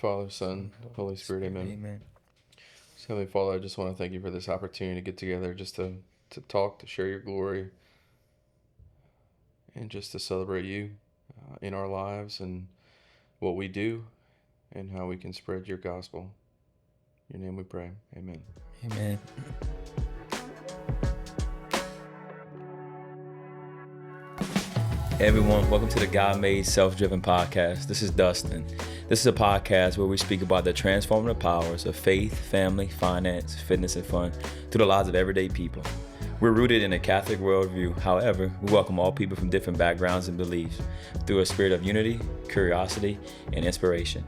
Father, Son, Holy Spirit, amen. Amen. So, Heavenly Father, I just want to thank you for this opportunity to get together, just to talk, to share your glory, and just to celebrate you in our lives and what we do and how we can spread your gospel. In your name we pray. Amen. Amen. Hey everyone, welcome to the God Made Self-Driven Podcast. This is Dustin. This is a podcast where we speak about the transformative powers of faith, family, finance, fitness, and fun through the lives of everyday people. We're rooted in a Catholic worldview. However, we welcome all people from different backgrounds and beliefs through a spirit of unity, curiosity, and inspiration.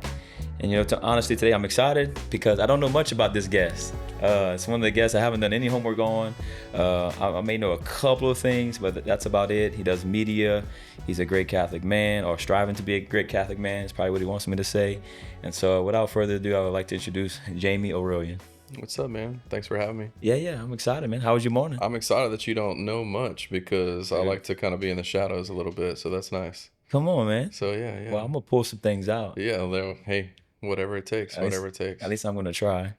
And honestly, today I'm excited because I don't know much about this guest. It's one of the guests I haven't done any homework on. I may know a couple of things, but that's about it. He does media. He's a great Catholic man, or striving to be a great Catholic man is probably what he wants me to say. And so without further ado, I would like to introduce Jamie Orillion. What's up, man? Thanks for having me. Yeah, I'm excited, man. How was your morning? I'm excited that you don't know much because I like to kind of be in the shadows a little bit, so that's nice. Come on, man. So, yeah. Well, I'm going to pull some things out. Yeah, hey, whatever it takes, whatever it takes. At least I'm going to try.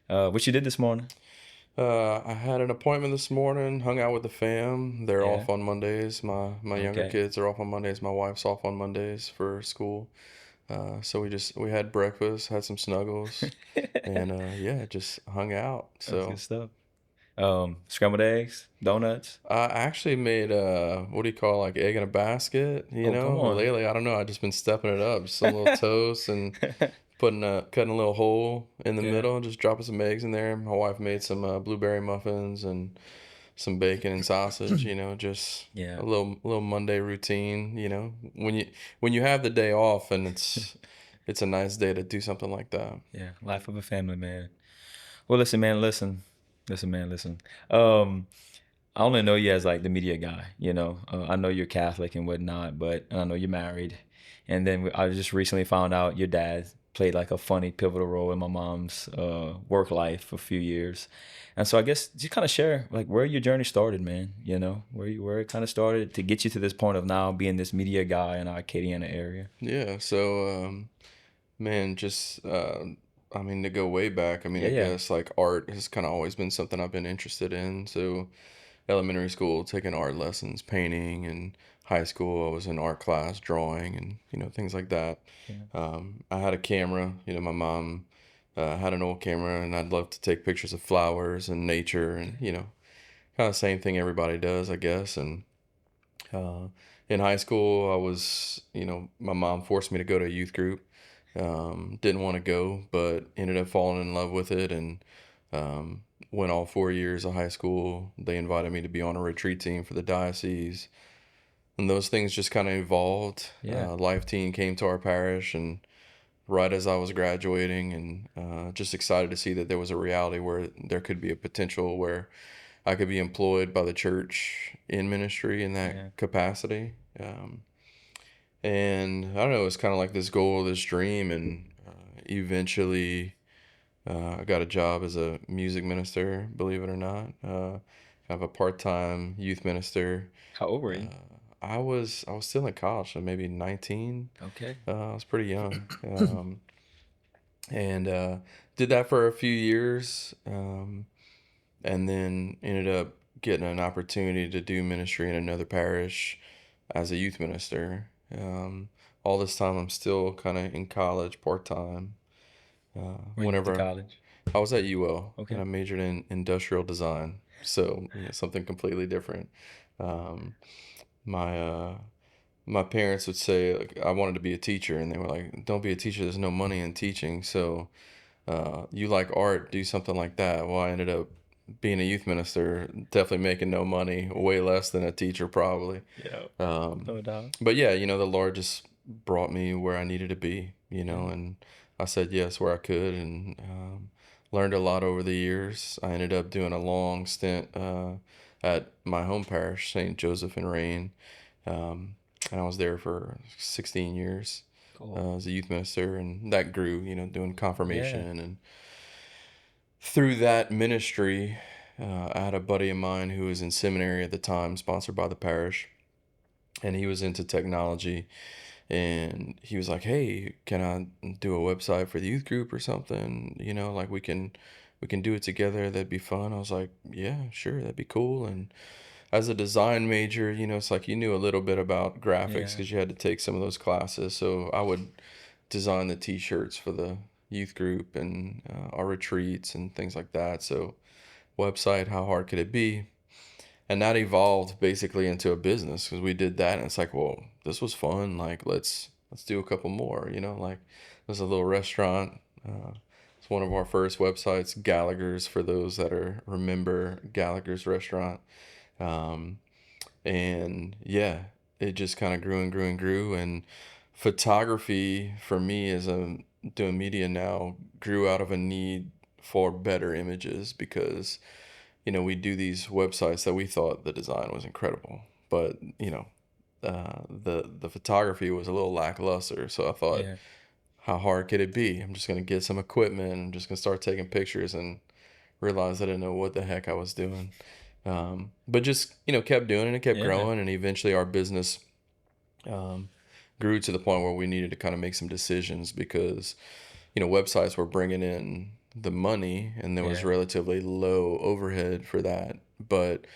What you did this morning? I had an appointment this morning, hung out with the fam. They're off on Mondays. My younger kids are off on Mondays. My wife's off on Mondays for school. So we had breakfast, had some snuggles, and just hung out. So That's good stuff. Scrambled eggs, donuts. I actually made what do you call, like, egg in a basket, Come on. Lately, I don't know, I've just been stepping it up. Just some little toast and cutting a little hole in the middle, just dropping some eggs in there. My wife made some blueberry muffins and some bacon and sausage, just a little Monday routine, when you have the day off and it's a nice day to do something like that. Yeah, life of a family man. Well, listen, man. I only know you as like the media guy, I know you're Catholic and whatnot, but I know you're married. And then I just recently found out your dad played like a funny pivotal role in my mom's work life for a few years. And so I guess just kind of share like where your journey started, man, where it kind of started to get you to this point of now being this media guy in our Acadiana area. Yeah, so man, just to go way back, I guess like art has kind of always been something I've been interested in. So elementary school, taking art lessons, painting, and high school, I was in art class, drawing, and things like that. Yeah. I had a camera. My mom had an old camera, and I'd love to take pictures of flowers and nature, and kind of same thing everybody does, I guess. And in high school, I was, my mom forced me to go to a youth group. Didn't want to go, but ended up falling in love with it, and went all 4 years of high school. They invited me to be on a retreat team for the diocese, and those things just kind of evolved. Life Team came to our parish, and right as I was graduating, and just excited to see that there was a reality where there could be a potential where I could be employed by the church in ministry in that capacity. And I don't know, it's kind of like this goal, this dream, and eventually I got a job as a music minister, believe it or not, kind of a part-time youth minister. How old were you? I was still in college, so maybe 19. Okay. I was pretty young. And did that for a few years, and then ended up getting an opportunity to do ministry in another parish as a youth minister. All this time I'm still kind of in college part-time. Whenever college, I was at UL, okay, and I majored in industrial design, so something completely different. My parents would say, like, I wanted to be a teacher, and they were like, "Don't be a teacher. There's no money in teaching. So, you like art? Do something like that." Well, I ended up being a youth minister, definitely making no money, way less than a teacher probably. Yeah. No doubt. But yeah, the Lord just brought me where I needed to be, and I said yes where I could, and learned a lot over the years. I ended up doing a long stint at my home parish, St. Joseph in Rain, and I was there for 16 years. Cool. As a youth minister, and that grew, doing confirmation. And through that ministry, I had a buddy of mine who was in seminary at the time, sponsored by the parish, and he was into technology. and he was like, "Hey, can I do a website for the youth group or something? Like we can do it together. That'd be fun." I was like, "Yeah, sure, that'd be cool." And as a design major, it's like you knew a little bit about graphics Yeah. because you had to take some of those classes. So I would design the T-shirts for the youth group and our retreats and things like that. So website, how hard could it be? And that evolved basically into a business because we did that, and it's like, well, this was fun. Like, let's do a couple more. Like there's a little restaurant. It's one of our first websites, Gallagher's, for those that are remember Gallagher's restaurant. Um, and yeah, it just kind of grew and grew and grew. And photography for me as a doing media now grew out of a need for better images because we do these websites that we thought the design was incredible, but the photography was a little lackluster. So I thought, Yeah. how hard could it be? I'm just gonna get some equipment. I'm just gonna start taking pictures and realized I didn't know what the heck I was doing. But just kept doing it and kept Yeah. growing, and eventually our business um, grew to the point where we needed to kind of make some decisions because websites were bringing in the money and there was Yeah. relatively low overhead for that, but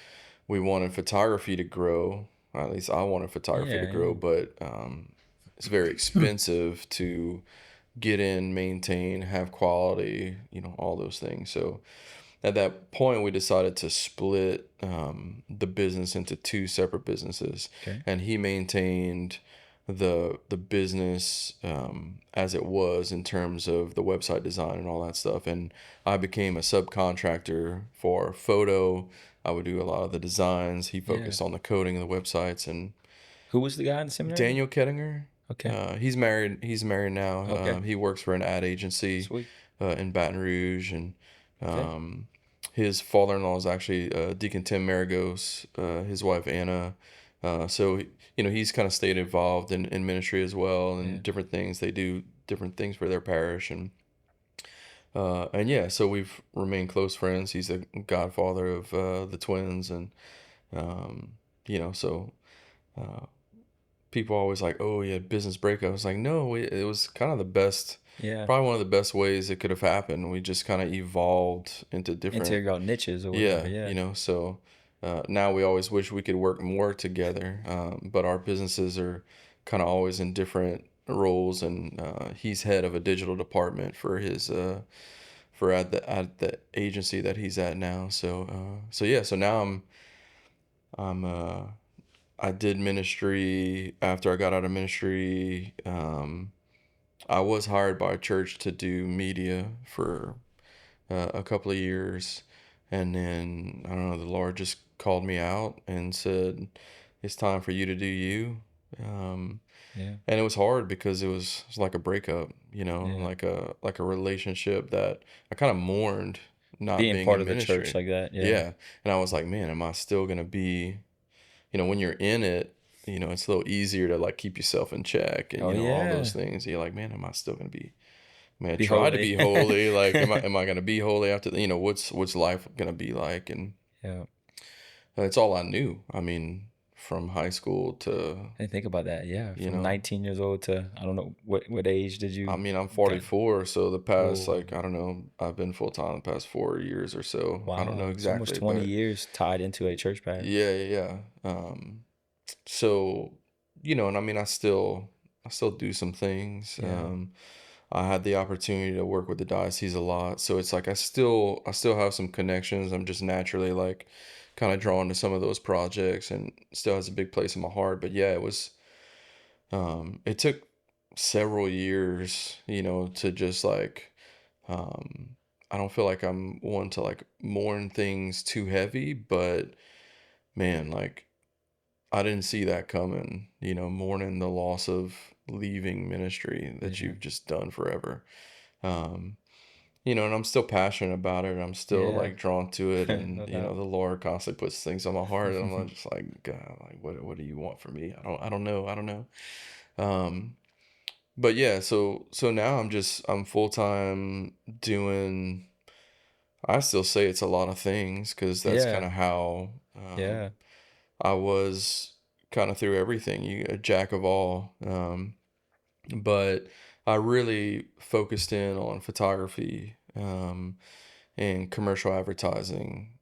we wanted photography to grow. At least I wanted photography to Yeah. grow, Yeah. but it's very expensive to get in, maintain, have quality, all those things. So at that point, we decided to split the business into two separate businesses, Okay. and he maintained the business as it was in terms of the website design and all that stuff, and I became a subcontractor for photo. I would do a lot of the designs. He Yeah. focused on the coding of the websites. And Who was the guy in the seminary? Daniel Kettinger, Okay. he's married. He's married now. Okay. He works for an ad agency Sweet. in Baton Rouge, and Okay. um, his father-in-law is actually Deacon Tim Maragos, his wife Anna. So he's kind of stayed involved in ministry as well and Yeah. different things. They do different things for their parish, and yeah, so we've remained close friends. He's the godfather of the twins, and um, so. Uh, People always like, oh, yeah, business breakup. I was like, no, it was kind of the best, Yeah. probably one of the best ways it could have happened. We just kind of evolved into different, Integral niches or whatever. yeah, Yeah. so now we always wish we could work more together, but our businesses are kind of always in different roles, and he's head of a digital department for his for at the agency that he's at now. So yeah, so now I'm I did ministry after I got out of ministry. I was hired by a church to do media for a couple of years. And then, I don't know, the Lord just called me out and said, it's time for you to do you. Um, Yeah. and it was hard because it was like a breakup, Yeah. like a relationship that I kind of mourned not Being being part in of the church ministry. like that. Yeah. Yeah. And I was like, man, am I still going to be when you're in it, it's a little easier to like keep yourself in check and Oh all those yeah. things. You're like, man, am I still gonna be? I mean, I Be try to holy. be holy. Like, am I gonna be holy after? What's life gonna be like? And Yeah. it's all I knew. I mean, from high school to I didn't think about that. Yeah. you From know, 19 years old to I don't know what age did I you mean, I'm got? 44, so the past Oh like I don't know, I've been full time the past 4 years or so. I don't know wow. It's almost exactly, 20 but years tied into a church parish. yeah, yeah, yeah. So and I mean, I still do some things. Yeah. I had the opportunity to work with the diocese a lot, so it's like I still have some connections. I'm just naturally like kind of drawn to some of those projects, and still has a big place in my heart. But yeah, it took several years, to just like I don't feel like I'm one to like mourn things too heavy, but man, like I didn't see that coming, mourning the loss of leaving ministry that Yeah. you've just done forever. Um, and I'm still passionate about it. I'm still Yeah. like drawn to it, and No doubt. the Lord constantly puts things on my heart, and I'm like, just like, God, like what do you want from me? I don't know. Um, but yeah, so now I'm full time doing. I still say it's a lot of things because that's kind Yeah. of how Yeah. I was kind of through everything. You a jack of all. but I really focused in on photography, and commercial advertising.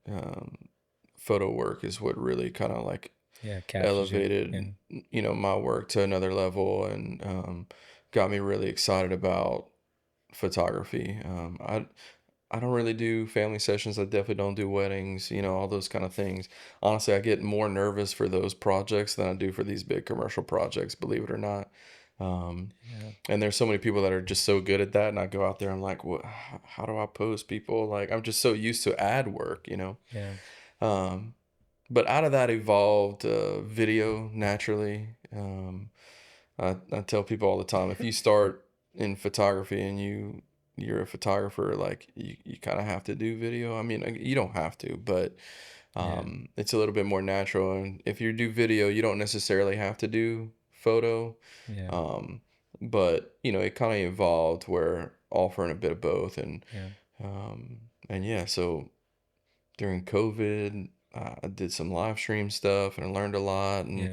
Photo work is what really kind of like Yeah, captures you. Yeah, elevated, my work to another level, and got me really excited about photography. I don't really do family sessions. I definitely don't do weddings, all those kind of things. Honestly, I get more nervous for those projects than I do for these big commercial projects, believe it or not. Um, yeah, and there's so many people that are just so good at that. And I go out there, I'm like, what, how do I pose people? Like, I'm just so used to ad work. yeah, Um, but out of that evolved video naturally. I tell people all the time, if you start in photography and you're a photographer, like you kind of have to do video. I mean, you don't have to, but yeah, it's a little bit more natural. And if you do video, you don't necessarily have to do photo. yeah, Um, but it kind of evolved where offering a bit of both, yeah, and yeah, so during COVID, I did some live stream stuff and I learned a lot and yeah,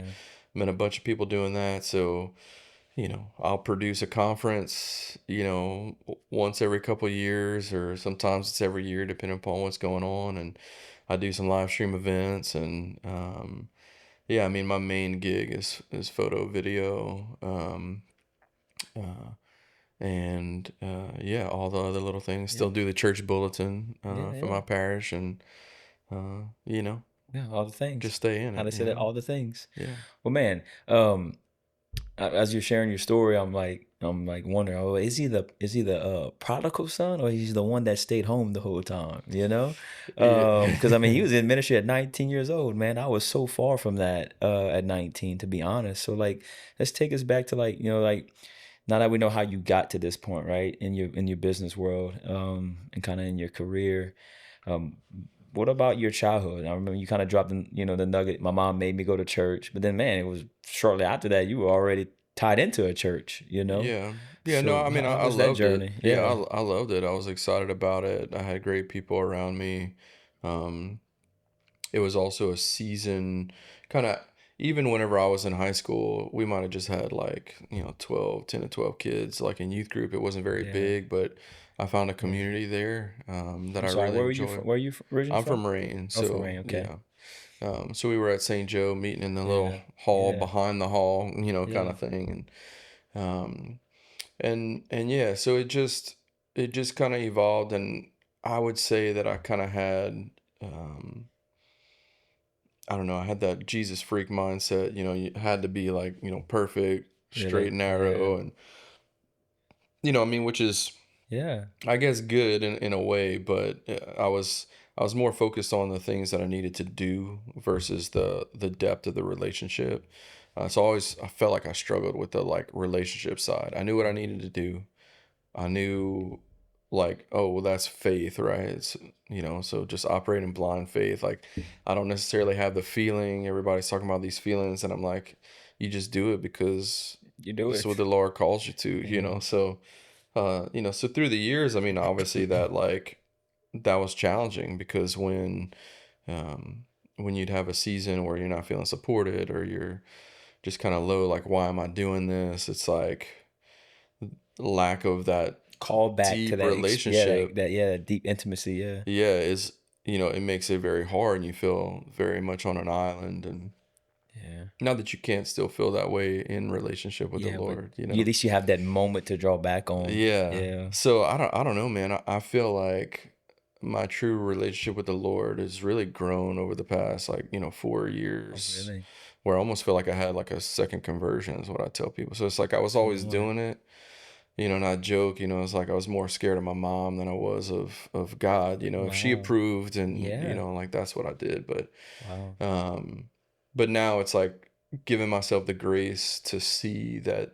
met a bunch of people doing that. So I'll produce a conference, once every couple of years, or sometimes it's every year, depending upon what's going on. And I do some live stream events, and yeah, I mean, my main gig is photo, video, uh, and yeah, all the other little things. yeah, Still do the church bulletin yeah, for yeah, my parish, and uh, you know, yeah. All the things. just stay in How it. they say that? All the things. Yeah, Well, man, as you're sharing your story, I'm like wondering, oh, is he the prodigal son, or he's the one that stayed home the whole time? Because I mean, he yeah. was in ministry at 19 years old, man. I was so far from that at 19, to be honest. So like, let's take us back to like now that we know how you got to this point, right, in your business world, and kind of in your career. Um, what about your childhood? I remember you kind of dropped the nugget. My mom made me go to church, but then, man, it was shortly after that you were already tied into a church. Yeah. Yeah, no, So I mean, how I was that loved it. journey? Yeah, Yeah, I loved it. I was excited about it. I had great people around me. Um, it was also a season, kind of, even whenever I was in high school, we might have just had like, 12, 10 to 12 kids, like in youth group. It wasn't very yeah, big, but I found a yeah. community there that I'm I sorry. really Where were you from? enjoyed. Where are you originally I'm from? from Maine, Oh, from so Maine. Okay. yeah. So we were at St. Joe meeting in the little Yeah, hall yeah, behind the hall, kind yeah, of thing. Um, and yeah, so it just kind of evolved, and I would say that I kind of had, um I don't know, I had that Jesus freak mindset. You had to be like, perfect, straight really. and Yeah, narrow, and I mean, which is, yeah, I guess, good in a way, but I was more focused on the things that I needed to do versus the depth of the relationship. So I felt like I struggled with the like relationship side. I knew what I needed to do. I knew, like, oh, well, that's faith, right? So just operating blind faith. Like, I don't necessarily have the feeling. Everybody's talking about these feelings, and I'm like, you just do it because you do this is what it. the Lord calls you to, Yeah, so through the years, I mean, obviously that was challenging because when you'd have a season where you're not feeling supported, or you're just kind of low, like, why am I doing this? It's like lack of that call back to deep that. Yeah, that, relationship. that yeah, that deep intimacy. Yeah, Yeah, it makes it very hard, and you feel very much on an island. And yeah. not that you can't still feel that way in relationship with the Yeah, but Lord. at least you have that moment to draw back on. Yeah. Yeah. So I don't know, man. I feel like my true relationship with the Lord has really grown over the past, like, 4 Oh, years, really? where I almost feel like I had like a second conversion, is what I tell people. So it's like I was Oh, always Lord. doing it, and I joke, it's like I was more scared of my mom than I was of God. If she Wow. approved, and Yeah. like, that's what I did. Wow. Um but now it's like giving myself the grace to see that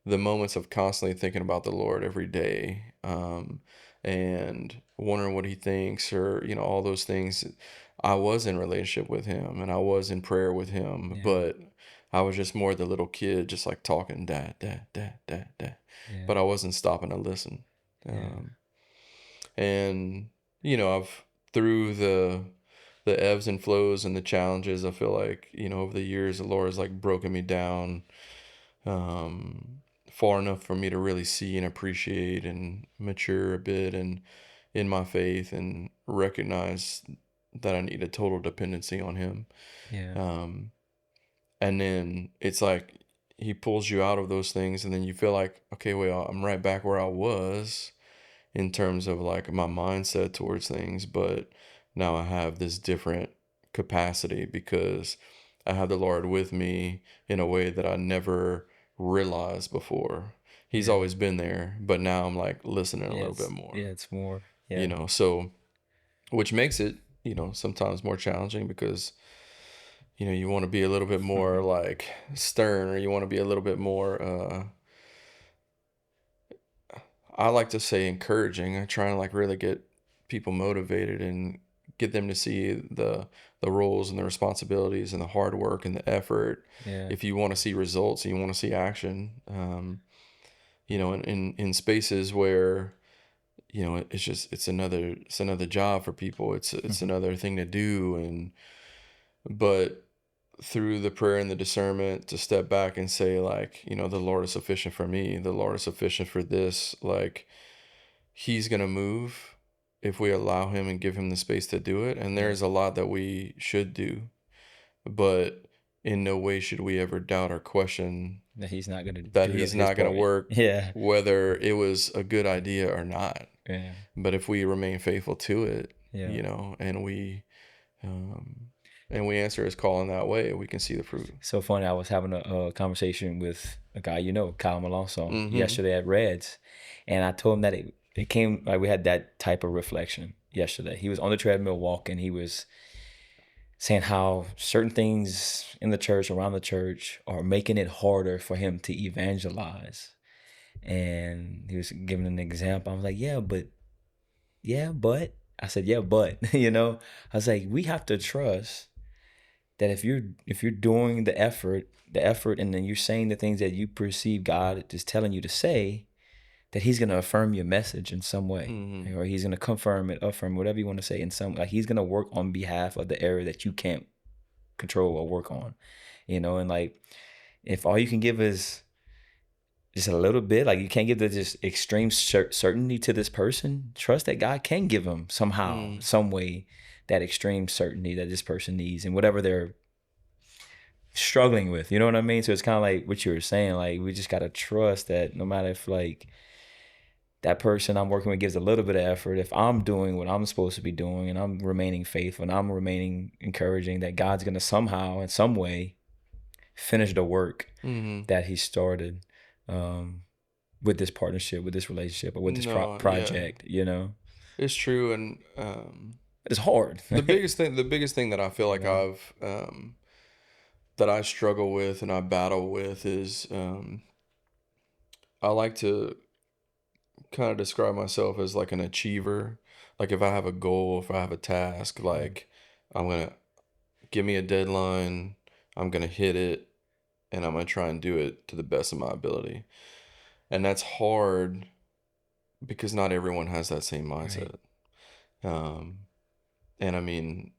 the moments of constantly thinking about the Lord every day, and wondering what he thinks, or all those things. I was in relationship with him, and I was in prayer with him, Yeah. but I was just more the little kid, just like talking, dad, dad, dad, dad, dad, Yeah. but I wasn't stopping to listen. Yeah. Um, and I've, through the ebbs and flows and the challenges, I feel like, over the years, the Lord has like broken me down, um, far enough for me to really see and appreciate and mature a bit and in my faith and recognize that I need a total dependency on him. Yeah. Um, and then it's like he pulls you out of those things, and then you feel like, okay, well, I'm right back where I was in terms of like my mindset towards things, but now I have this different capacity because I have the Lord with me in a way that I never realized before. He's Yeah. always been there, but now I'm like listening a little bit more, It's more. Yeah. so which makes it, sometimes more challenging because, you want to be a little bit more like stern, or you want to be a little bit more, I like to say encouraging. I try and like really get people motivated and get them to see the roles and the responsibilities and the hard work and the effort. Yeah. If you want to see results and you want to see action, in spaces where, it's another job for people. It's another thing to do, but through the prayer and the discernment to step back and say, like, the Lord is sufficient for me. The Lord is sufficient for this. Like, he's going to move if we allow him and give him the space to do it. And Yeah. there's a lot that we should do, but in no way should we ever doubt or question That he's not going to that do he's his not going to part. work, Yeah. whether it was a good idea or not. Yeah. But if we remain faithful to it, Yeah. um, and we answer his call in that way, we can see the fruit. So funny. I was having a conversation with a guy, Kyle Malonzo, Mm-hmm. yesterday at Reds, and I told him that it came like we had that type of reflection yesterday. He was on the treadmill walking. He was saying how certain things in the church, around the church, are making it harder for him to evangelize. And he was giving an example. I was like, I said, yeah, but, I was like, we have to trust that if you're doing the effort, and then you're saying the things that you perceive God is telling you to say, that he's going to affirm your message in some way, Mm-hmm. or he's going to confirm it, affirm, whatever you want to say, in some, like, he's going to work on behalf of the area that you can't control or work on, and like, if all you can give is just a little bit, like, you can't give the just extreme certainty to this person, trust that God can give them somehow, some way, that extreme certainty that this person needs and whatever they're struggling with, you know what I mean? So it's kind of like what you were saying, like, we just got to trust that no matter if, like, that person I'm working with gives a little bit of effort, if I'm doing what I'm supposed to be doing and I'm remaining faithful and I'm remaining encouraging, that God's going to somehow, in some way, finish the work that he started, with this partnership, with this relationship, or with this project, It's true. And it's hard. the biggest thing that I feel like that I struggle with and I battle with is, I like to kind of describe myself as like an achiever. Like, if I have a goal, if I have a task, like, I'm going to give me a deadline, I'm going to hit it, and I'm going to try and do it to the best of my ability. And that's hard because not everyone has that same mindset. Right. And I mean,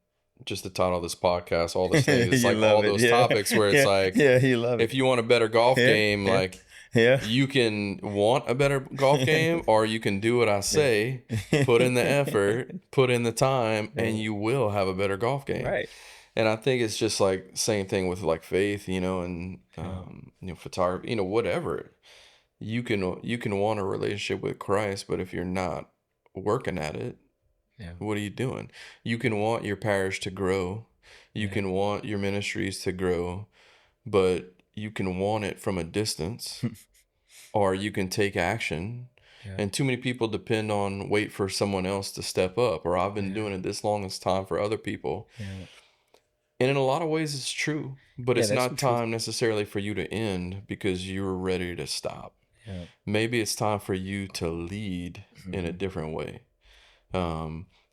just the title of this podcast, all this thing, it's like all those topics where it's like, you love it. If you want a better golf game, like, you can want a better golf game, or you can do what I say, put in the effort, put in the time, and you will have a better golf game. Right. And I think it's just like same thing with like faith, and photography, whatever. You can want a relationship with Christ, but if you're not working at it, what are you doing? You can want your parish to grow. You can want your ministries to grow, but you can want it from a distance, or you can take action. Yeah. And too many people depend on wait for someone else to step up, or I've been doing it this long, it's time for other people. Yeah. And in a lot of ways it's true, but it's not time necessarily for you to end because you're ready to stop. Yeah. Maybe it's time for you to lead in a different way,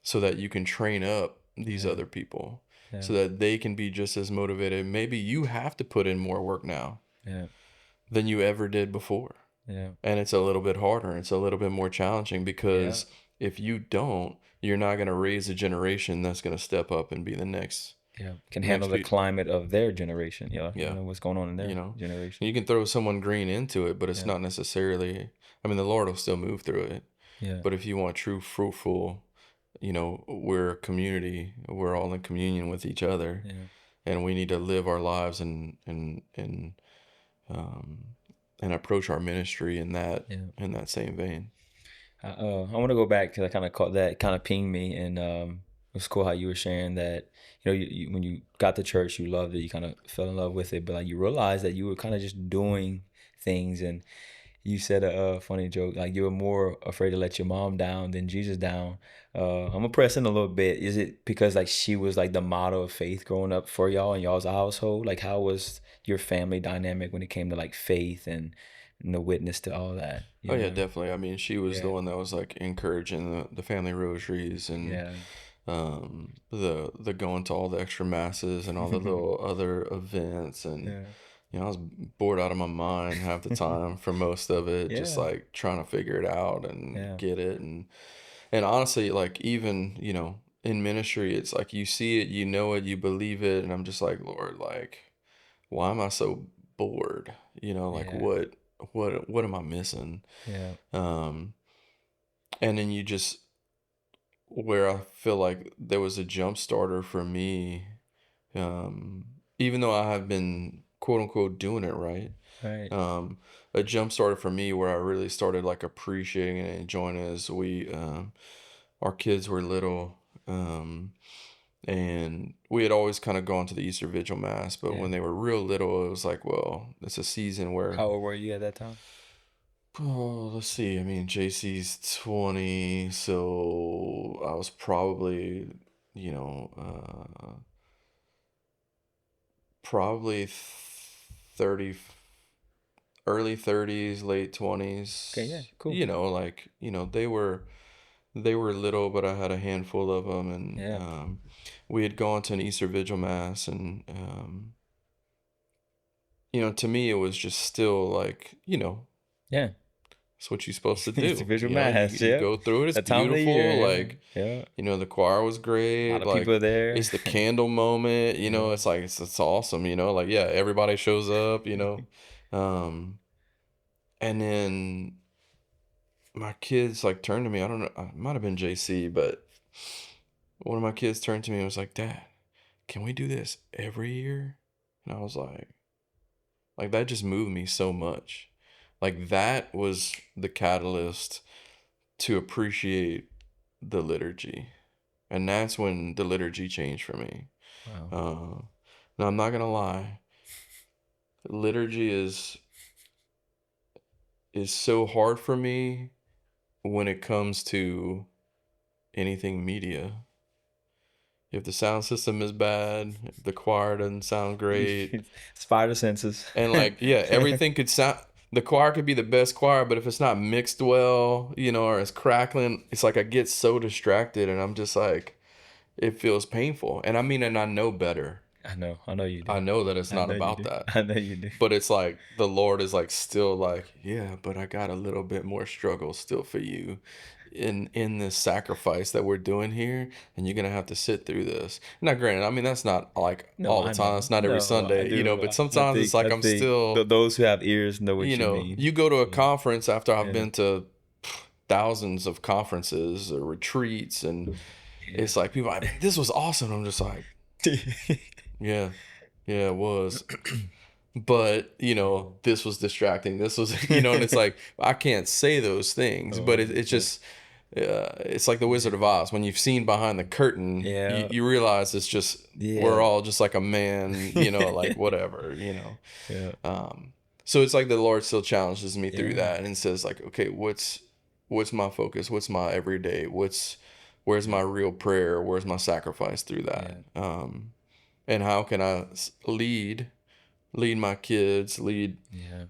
so that you can train up these other people, so that they can be just as motivated. Maybe you have to put in more work now than you ever did before. Yeah. And it's a little bit harder. It's a little bit more challenging because if you don't, you're not going to raise a generation that's going to step up and be the next Yeah, can handle Next the week, climate of their generation. yeah, What's going on in you their know, generation. you can throw someone green into it, but it's Yeah, not necessarily. I mean, the Lord will still move through it. yeah, But if you want true fruitful, we're a community. We're all in communion with each other, yeah, and we need to live our lives um, and approach our ministry yeah. in that same vein. I want to go back because I kind of caught that, kind of pinged me, and it was cool how you were sharing that. When you got to church, you loved it, you kind of fell in love with it, but like you realized that you were kind of just doing things, and you said a funny joke, like you were more afraid to let your mom down than Jesus down. I'm gonna press in a little bit. Is it because like she was like the model of faith growing up for y'all in y'all's household? Like how was your family dynamic when it came to like faith and the witness to all that? Oh yeah, definitely. I mean, she was the Yeah, one that was like encouraging the family rosaries and yeah, the going to all the extra masses and all the little other events. And yeah, I was bored out of my mind half the time for most of it, just yeah, like trying to figure it out and yeah, get it. And honestly, like even in ministry, it's like you see it, you know it, you believe it, and I'm just like, Lord, like why am I so bored? Like yeah, what am I missing? yeah. Um, and then you just where I feel like there was a jump starter for me, um, even though I have been quote unquote doing it right, Right. um, a jump starter for me where I really started like appreciating and enjoying it is our kids were little, and we had always kind of gone to the Easter Vigil Mass, but Yeah. when they were real little, it was like, well, it's a season where. How old were you at that time? Oh, let's see. I mean, JC's 20, so I was probably, you know, probably 30, early 30s, late Okay. Yeah. 20s. Cool. Like, they were little, but I had a handful of them, and Yeah. we had gone to an Easter Vigil Mass, and to me, it was just still like, Yeah. it's what you're supposed to It's the do. visual You mass. you Yeah. go through it. It's That time of the year. beautiful. Yeah. Like, Yeah. the choir was A lot great. of people Like, are there. it's the candle moment. Yeah. It's like it's awesome. Like, yeah, everybody shows up. Um, and then my kids like turned to me. I don't know. It might have been JC, but one of my kids turned to me and was like, "Dad, can we do this every year?" And I was like that just moved me so much. Like that was the catalyst to appreciate the liturgy. And that's when the liturgy changed for me. Wow. Uh, now, I'm not going to lie. Liturgy is so hard for me when it comes to anything media. If the sound system is bad, if the choir doesn't sound great, Spider senses. and like, yeah, everything could sound. The choir could be the best choir, but if it's not mixed well, or it's crackling, it's like I get so distracted, and I'm just like, it feels painful. And I mean, and I know better. I know. I know you do. I know that it's I not know you about do. that. I know you do. But it's like the Lord is like still like, yeah, but I got a little bit more struggle still for you in this sacrifice that we're doing here, and you're gonna have to sit through this. Now, granted, I mean that's not like No, all the I time. know. It's not every No, I Sunday, do. but I sometimes it's think. like I I'm think still, those who have ears know what you mean. you go to a Yeah. conference after I've Yeah. been to thousands of conferences or retreats, and Yeah. it's like people, I mean, this was awesome. I'm just like, yeah, yeah, it was. But this was distracting, this was and it's like I can't say those things, Oh, but it's 100%. just it's like the Wizard of Oz. When you've seen behind the curtain, you, Yeah. you realize it's just we're Yeah. all just like a man, like whatever. Yeah. So it's like the Lord still challenges me through Yeah. that and says like, okay, what's my focus, what's my everyday, where's my real prayer, where's my sacrifice through that, Yeah. and how can I lead my kids, lead Yeah.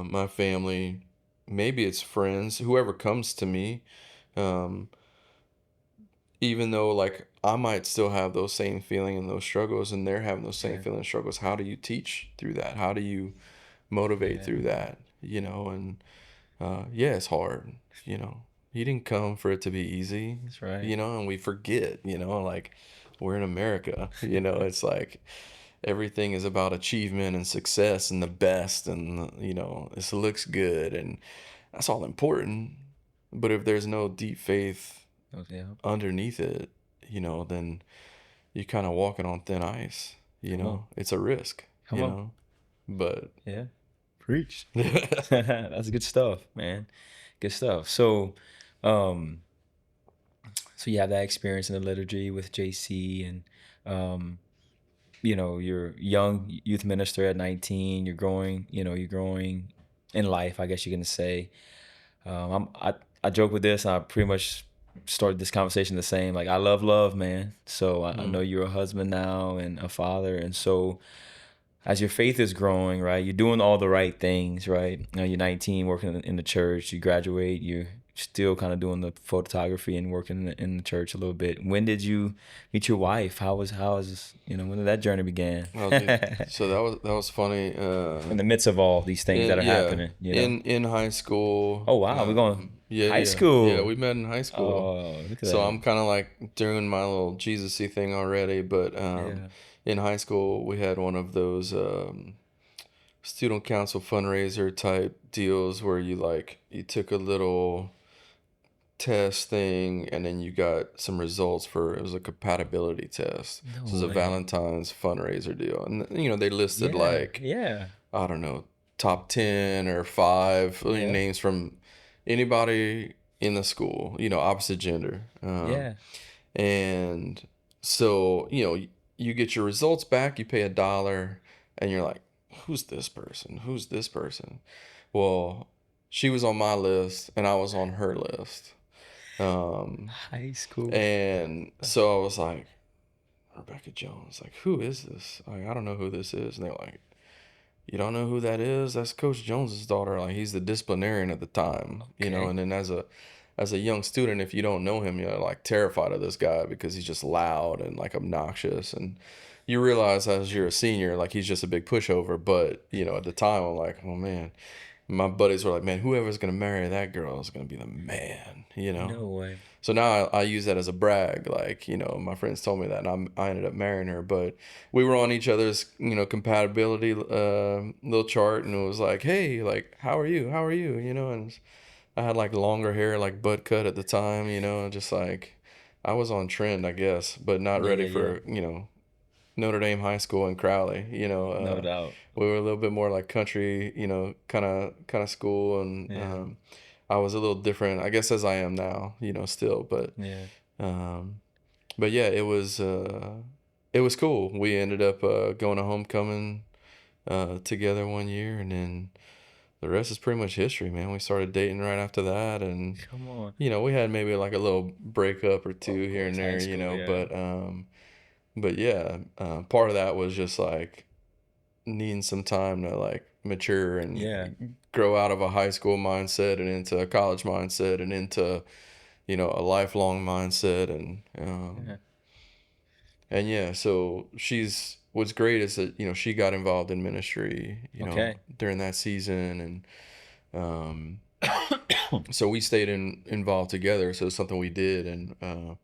my family, maybe it's friends, whoever comes to me, um, even though like I might still have those same feeling and those struggles, and they're having those same Yeah. feeling and struggles. How do you teach through that? How do you motivate Yeah. through that? And yeah, it's hard. He didn't come for it to be easy. That's right. And we forget. Like we're in America. It's like everything is about achievement and success and the best, and this looks good, and that's all important. But if there's no deep faith Oh, yeah. underneath it, then you're kind of walking on thin ice. Come on. It's a risk. Come on. But Yeah. Preach. That's good stuff, man. Good stuff. Um, so you have that experience in the liturgy with JC, and you're young youth minister at 19. You're growing in life, I guess you can say. I joke with this. I pretty much started this conversation the same. Like, I love, man. So I know you're a husband now and a father, and so as your faith is growing, right, you're doing all the right things, right? Now you're 19, working in the church. You graduate. You're still kind of doing the photography and working in the church a little bit. When did you meet your wife? When did that journey begin? Oh, dude. So that was funny. In the midst of all these things that are Yeah, happening, in high school. Oh wow, we're going Yeah, high yeah. school. We met in high school. Oh, look at So that. I'm kind of like doing my little Jesus-y thing already. But Yeah. in high school, we had one of those student council fundraiser type deals where you took a little test thing, and then you got some results for it was a compatibility test. No This was a way. Valentine's fundraiser deal, and they listed Yeah. Yeah. I don't know, top 10 or 5 Yeah. names from anybody in the school, opposite gender. Yeah. And so you get your results back, you pay $1, and you're like, who's this person, who's this person? Well, she was on my list and I was on her list. High school. And so I was like, Rebecca Jones, like, who is this? Like, I don't know who this is. And they're like, you don't know who that is? That's Coach Jones's daughter. Like, he's the disciplinarian at the time, Okay. And then as a young student, if you don't know him, you're like terrified of this guy because he's just loud and like obnoxious. And you realize as you're a senior, like he's just a big pushover. But at the time, I'm like, oh man. My buddies were like, man, whoever's gonna marry that girl is gonna be the man, No way. So now I use that as a brag. Like, my friends told me that, and I ended up marrying her. But we were on each other's, compatibility little chart, and it was like, hey, like, how are you? How are you? And I had like longer hair, like butt cut at the time, and just like I was on trend, I guess, but not Yeah, ready yeah, yeah. for, Notre Dame High School in Crowley. No doubt. We were a little bit more like country, kind of school, and Yeah. I was a little different, I guess, as I am now, still. But Yeah. um, but yeah, it was cool. We ended up going to homecoming together one year, and then the rest is pretty much history, man. We started dating right after that, and Come on. we had maybe like a little breakup or two Of here course, and high there, school, yeah. but yeah, part of that was just like needing some time to like mature Yeah. and grow out of a high school mindset and into a college mindset and into a lifelong mindset, Yeah. and yeah, so what's great is that she got involved in ministry Okay. during that season, and so we stayed involved together. So it's something we did, and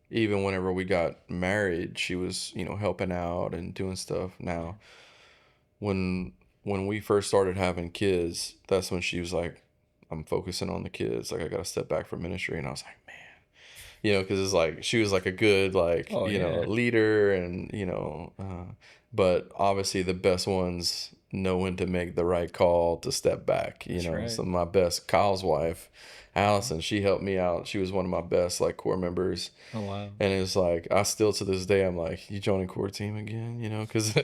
even whenever we got married, she was helping out and doing stuff. Now when we first started having kids, that's when she was like, I'm focusing on the kids, like I gotta step back from ministry. And I was like, man, because it's like she was like a good, like, Oh yeah. leader, and but obviously the best ones know when to make the right call to step back. That's right. So my best, Kyle's wife, Allison, she helped me out. She was one of my best like core members. Oh wow. And it's like, I still to this day, I'm like, you joining core team again, because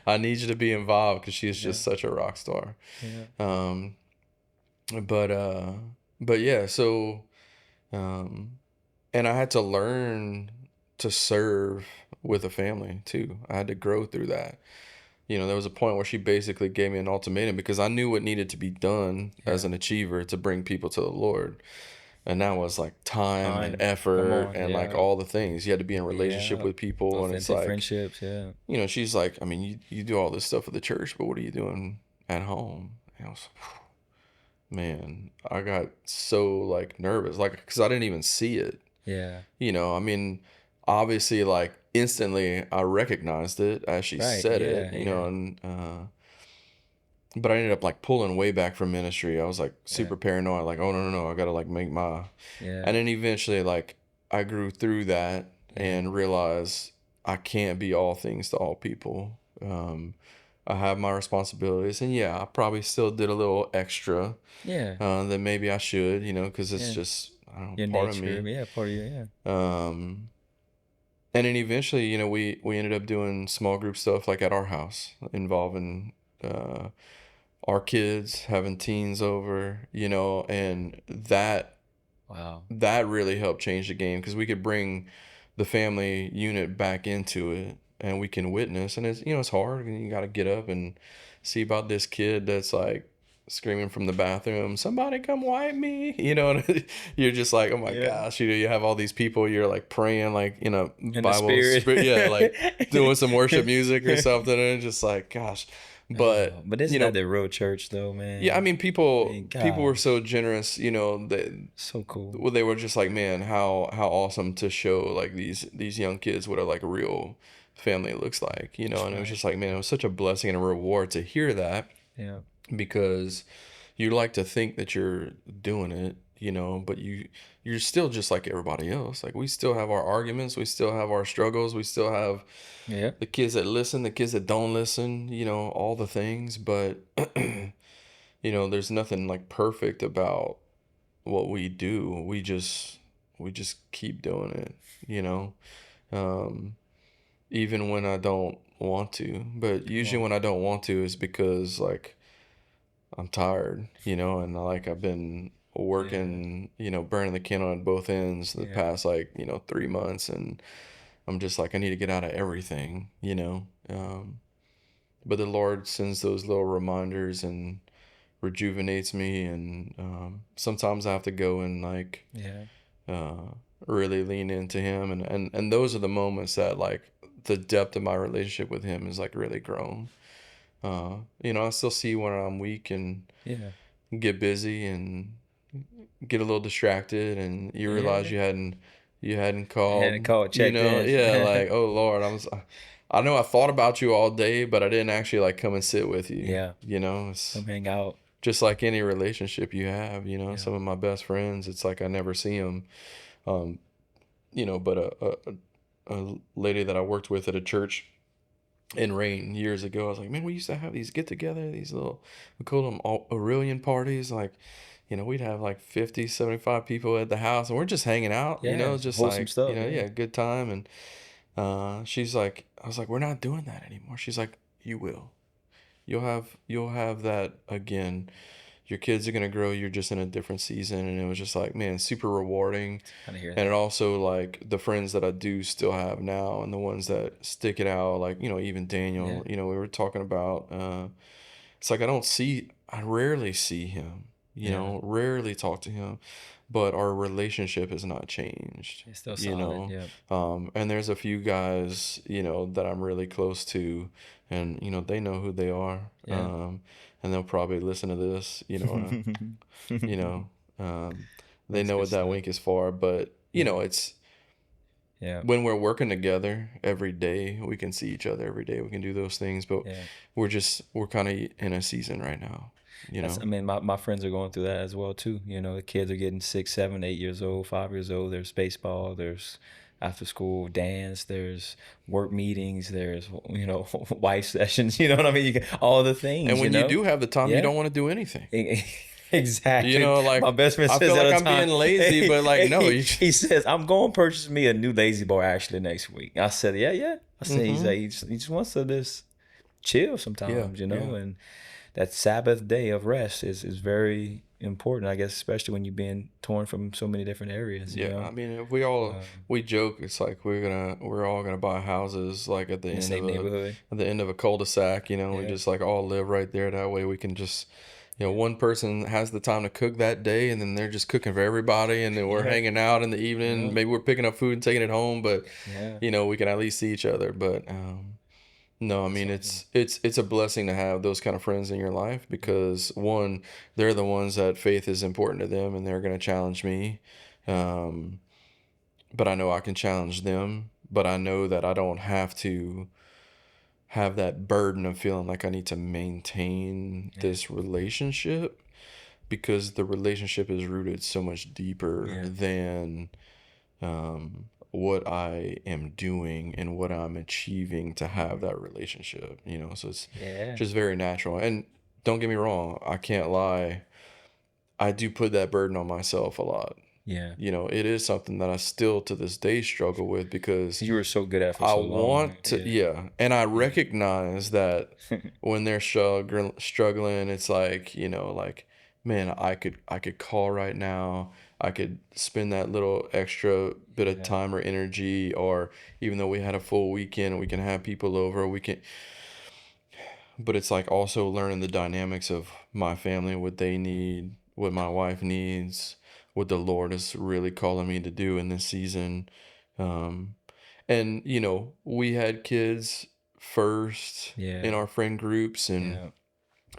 I need you to be involved, because she's Yeah. just such a rock star. Yeah. Um, but yeah, so, and I had to learn to serve with a family too. I had to grow through that. There was a point where she basically gave me an ultimatum, because I knew what needed to be done as Yeah. an achiever to bring people to the Lord. And that was like time and Time. Come effort on. and like Yeah. all the things. You had to be in relationship Yeah. with people. And it's Authentic like, friendships. Yeah. she's like, I mean, you do all this stuff at the church, but what are you doing at home? And I was, man, I got so like nervous, like, because I didn't even see it. Yeah. I mean, obviously, like, instantly I recognized it as she Right. said it, Yeah. Yeah. and but I ended up like pulling way back from ministry. I was like Yeah. super paranoid, like, oh no, no, no, I gotta like make my, Yeah. and then eventually like I grew through that Yeah. and realized I can't be all things to all people. I have my responsibilities, and yeah, I probably still did a little extra Yeah. than maybe I should, because it's Yeah. just, I don't know, Your part of nature. me. Yeah. Part of you. Yeah. Um, and then eventually, we ended up doing small group stuff like at our house, involving uh, our kids, having teens over, and Wow. that really helped change the game because we could bring the family unit back into it, and we can witness. And it's hard, and you got to get up and see about this kid that's like screaming from the bathroom, somebody come wipe me, and you're just like, oh my Yeah. gosh, you have all these people, you're like praying like In the Bible spirit. spirit, yeah, like doing some worship music or something, and it's just like, gosh. Oh, But but isn't that the real church though, yeah, I man? mean, I people mean, people were gosh, so generous, they so cool. well, they were just like, man, how awesome to show like these young kids what a like real family looks like, That's and it was right. just like, man, it was such a blessing and a reward to hear that, Yeah. because you like to think that you're doing it, but you're still just like everybody else. Like, we still have our arguments, we still have our struggles, we still have Yeah. the kids that listen, the kids that don't listen, all the things, but there's nothing like perfect about what we do. We just keep doing it, you know. Um, Even when I don't want to. But Come usually on. when I don't want to is because like I'm tired, and like I've been Yeah. working, burning the candle on both ends the Yeah. past like, 3 months, and I'm just like I need to get out of everything, but the Lord sends those little reminders and rejuvenates me, and sometimes I have to go and like Yeah. uh, really lean into him, and those are the moments that like the depth of my relationship with him is like really grown. I still see when I'm weak and Yeah. get busy and get a little distracted, and you realize Yeah. you hadn't Had a called, call, checked in. yeah, like, oh Lord, I know I thought about you all day, but I didn't actually like come and sit with you. Yeah. It's Come hang out. just like any relationship you have. Yeah. Some of my best friends, it's like I never see them. Um, but a lady that I worked with at a church in Rain years ago, I was like, man, we used to have these get together, these little, we called them Orillion parties. Like, we'd have like 50, 75 people at the house, and we're just hanging out, Yeah. Some just wholesome like, stuff. Yeah. yeah, good time. And she's like, I was like, we're not doing that anymore. She's like, you will. You'll have that again. Your kids are gonna grow. You're just in a different season, and it was just like, man, super rewarding. Kind of hear And it that. also like the friends that I do still have now, and the ones that stick it out, like even Yeah. Daniel. We were talking about. It's like I rarely see him. Yeah. Rarely talk to him, but our relationship has not changed. It's still solid. Yeah. And there's a few guys that I'm really close to, and they know who they are. Yeah. And they'll probably listen to this. You know, they That's know good what that stuff. wink is for, but Yeah. it's Yeah. when we're working together every day, we can see each other every day. We can do those things, but Yeah. we're kind of in a season right now, you That's, I know? mean, my friends are going through that as well too. The kids are getting 6, 7, 8 years old, 5 years old. There's baseball, there's after school dance, there's work meetings, there's wife sessions. You know what I mean? You get all the And things. when you do have the time, you Yeah. don't want to do anything. Exactly. My Like best friend I says feel all like the I'm time. being lazy, but like no, He says, "I'm going to purchase me a new lazy boy actually next week." I said, "Yeah, yeah." I said, "He's hmm like, he just wants to just chill yeah, sometimes, yeah. and that Sabbath day of rest is very important, I guess, especially when you're being torn from so many different areas, Yeah, I mean, if we joke, it's like we're all gonna buy houses like at the in the end same of neighborhood. a cul-de-sac. We Yeah, just like all live right there. That way we can just, yeah, one person has the time to cook that day, and then they're just cooking for everybody, and then we're yeah, hanging out in the evening. yeah, Maybe we're picking up food and taking it home, but yeah. we can at least see each other. But no, I That's mean, awesome. it's a blessing to have those kind of friends in your life, Yeah, because one, they're the ones that faith is important to them, and they're gonna challenge me. yeah, Um, but I know I can challenge them. but I know that I don't have to have that burden of feeling like I need to maintain Yeah. this relationship, because the relationship is rooted so much deeper Yeah. than what I am doing and what I'm achieving to have Hmm. that relationship, so it's Yeah. just very natural. And don't get me wrong, I can't lie, I do put that burden on myself a lot. Yeah. It is something that I still to this day struggle with, because Because you were so good at it for I so long. want to, Yeah. yeah, and I Yeah. recognize that when they're struggling, it's like, like, man, I could call right now. I could spend that little extra bit of Yeah. time or energy, or even though we had a full weekend, we can have people over. We can, but it's like also learning the dynamics of my family, what they need, what my wife needs, what the Lord is really calling me to do in this season. Um, and we had kids first in Yeah. our friend groups, and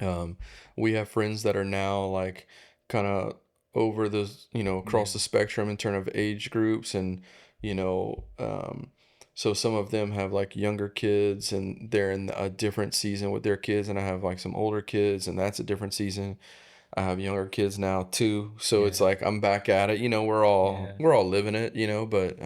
Yeah. um, we have friends that are now like kind of over the, Yeah. across the spectrum in terms of age groups. And, you know, um, so some of them have like younger kids and they're in a different season with their kids. And I have like some older kids and that's a different season. I have younger kids now too. So it's Yeah. like I'm back at it. We're all Yeah. we're all living it, but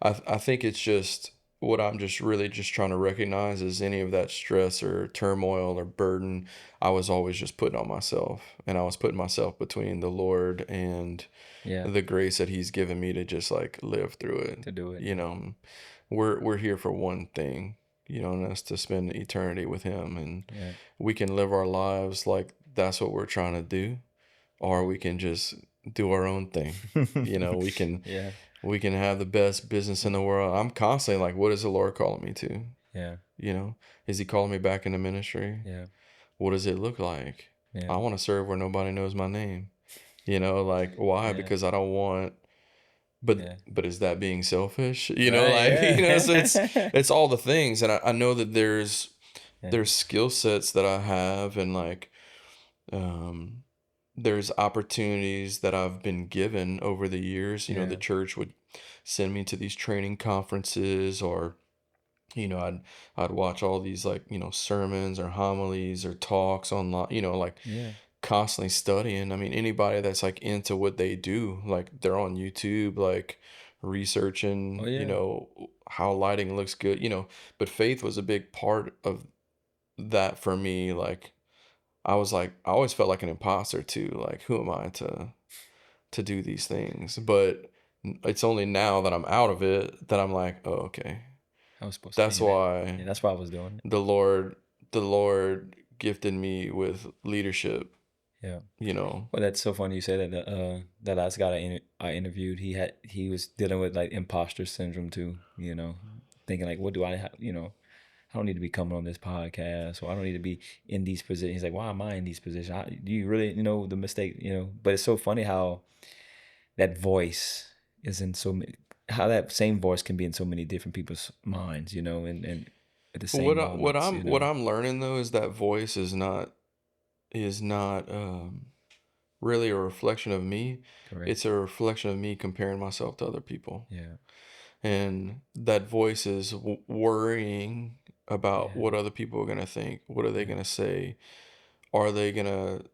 I think it's just what I'm just really just trying to recognize is any of that stress or turmoil or burden I was always just putting on myself, and I was putting myself between the Lord and Yeah. the grace that He's given me to just like live through it. To do it. You Yeah. know, we're here for one thing, and that's to spend eternity with Him, and Yeah. we can live our lives like that's what we're trying to do, or we can just do our own thing. We can Yeah. we can have the best business in the world. I'm constantly like, what is the Lord calling me to? Yeah. You know, is He calling me back into ministry? Yeah. What does it look like? Yeah. I want to serve where nobody knows my name. Like why? Yeah. Because I don't want. But Yeah. but is that being selfish? Right. Like so Yeah. it's all the things, and I know that Yeah. there's skill sets that I have, and like um there's opportunities that I've been given over the years. The Yeah. church would send me to these training conferences, or I'd watch all these like sermons or homilies or talks online, like Yeah. constantly studying. I mean, anybody that's like into what they do, like they're on YouTube, like Oh researching, yeah. how lighting looks good, but faith was a big part of that for me. Like I always felt like an imposter too. Like, who am I to do these things? But it's only now that I'm out of it that I'm like, oh, okay. I was supposed to That's be in it. Yeah, why that's why I was doing it. the Lord the Lord gifted me with leadership, Yeah. you know. Well, that's so funny you say that. That last guy I interviewed, he was dealing with like imposter syndrome too. Thinking like, what do I have? I don't need to be coming on this podcast, or I don't need to be in these positions. He's like, why am I in these positions? Do you really, the mistake, But it's so funny how that voice is in so many, how that same voice can be in so many different people's minds, and at the same moments, What I'm learning though is that voice is not really a reflection of me. Correct. It's a reflection of me comparing myself to other people. Yeah. And that voice is worrying about Yeah. what other people are going to think. What are they Yeah. going to say? Are they going to,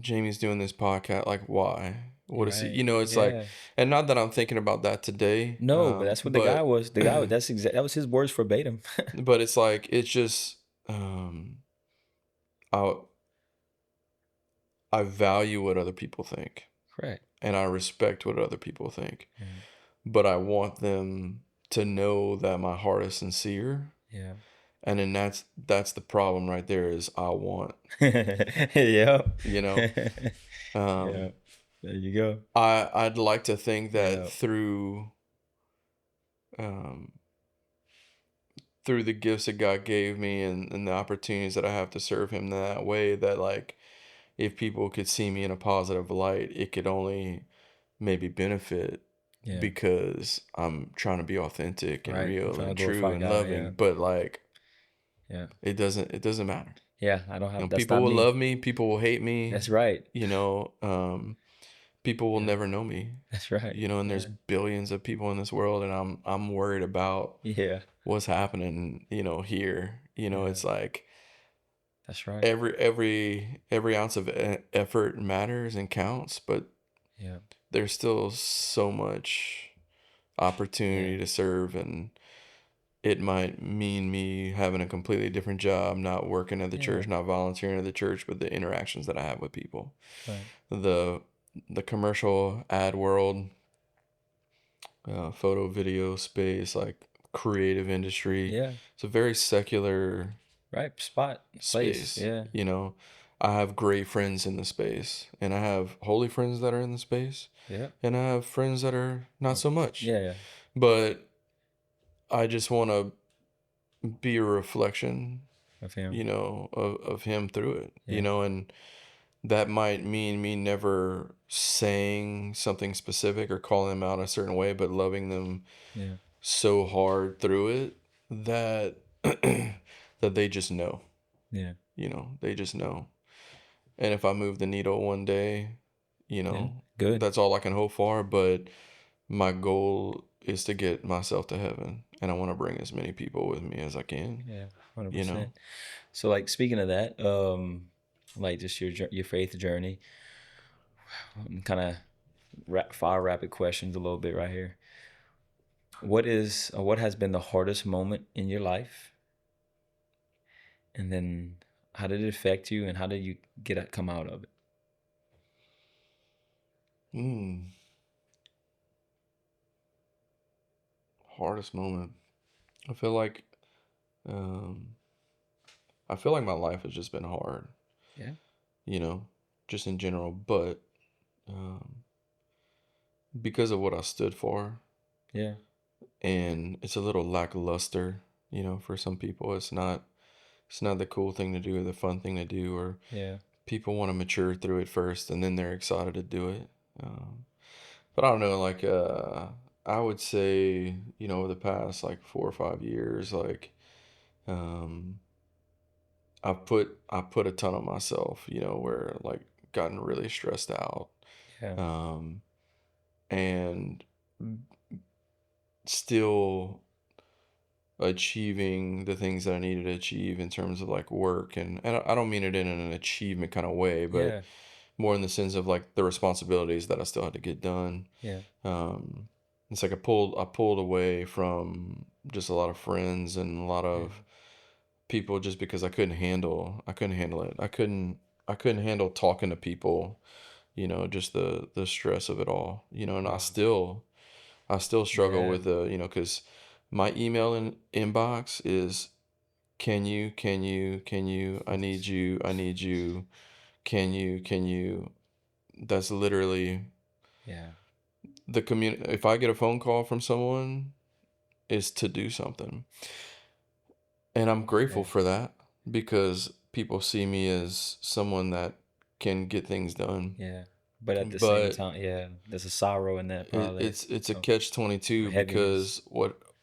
Jamie's doing this podcast. Like, why? What You're is he? right. It's like, Yeah. and not that I'm thinking about that today, No, but that's what the guy but, was. The guy, that was his words verbatim. but it's like, it's just, I, I value what other people think, Correct. and I respect what other people think, Yeah. but I want them to know that my heart is sincere. Yeah. And then that's the problem right there, is I want, Yeah. you know, Yeah. um, There you go. I'd like to think that Yeah. um, through the gifts that God gave me, and the opportunities that I have to serve Him that way, that like if people could see me in a positive light, it could only maybe benefit, Yeah. because I'm trying to be authentic and Right. I'm real trying to and true glorify and God. Yeah. loving, but like Yeah. it doesn't matter. Yeah. I don't have. That's People not will me. love me, people will hate me, That's right. you know, um, people will Yeah. never know me, That's right. and there's Yeah. billions of people in this world, and I'm worried about Yeah. what's happening, here. Yeah. It's like That's right. every ounce of effort matters and counts, but Yeah. there's still so much Yeah. opportunity to serve, and it might mean me having a completely different job, not working at the Yeah. church, not volunteering at the church, but the interactions that I have with people. Right. The the commercial ad world, photo video space, like creative industry. Yeah. It's a very secular Right. Spot. Place. space. Yeah. I have great friends in the space, and I have holy friends that are in the space, Yeah. and I have friends that are not Oh, so much. yeah. Yeah. But I just want to be a reflection, Of him. of him through it, Yeah. and that might mean me never saying something specific or calling them out a certain way, but loving them Yeah. so hard through it that that they just know, Yeah. they just know. And if I move the needle one day, Yeah. Good. that's all I can hope for. But my goal is to get myself to heaven, and I want to bring as many people with me as I can, Yeah. you know. 100%. So, like, speaking of that, like, just your faith journey, kind of fire rapid questions a little bit right here. What has been the hardest moment in your life, and then how did it affect you, and how did you come out of it? Mm, hardest moment. I feel like, um, I feel like my life has just been hard, Yeah. you know, just in general. But um, because of what I stood for, Yeah. and it's a little lackluster, for some people. It's not the cool thing to do or the fun thing to do, or Yeah. people want to mature through it first and then they're excited to do it. But I don't know, like, I would say, over the past like 4 or 5 years, like, um, I put a ton on myself, where like gotten really stressed out, Yeah. um, and still achieving the things that I needed to achieve in terms of like work, and I don't mean it in an achievement kind of way, but Yeah. more in the sense of like the responsibilities that I still had to get done. Yeah. Um, it's like I pulled away from just a lot of friends and a lot Yeah. of people just because I couldn't handle it. I couldn't handle talking to people, just the stress of it all, and I Wow. still struggle Yeah. with because my email inbox is can you, I need you, can you. That's literally Yeah. the community. If I get a phone call from someone, is to do something, and I'm grateful Yeah. for that because people see me as someone that can get things done. Yeah. But at the same But time, yeah, there's a sorrow in that it, probably. it's it's a Oh, catch or 22 heaviness. because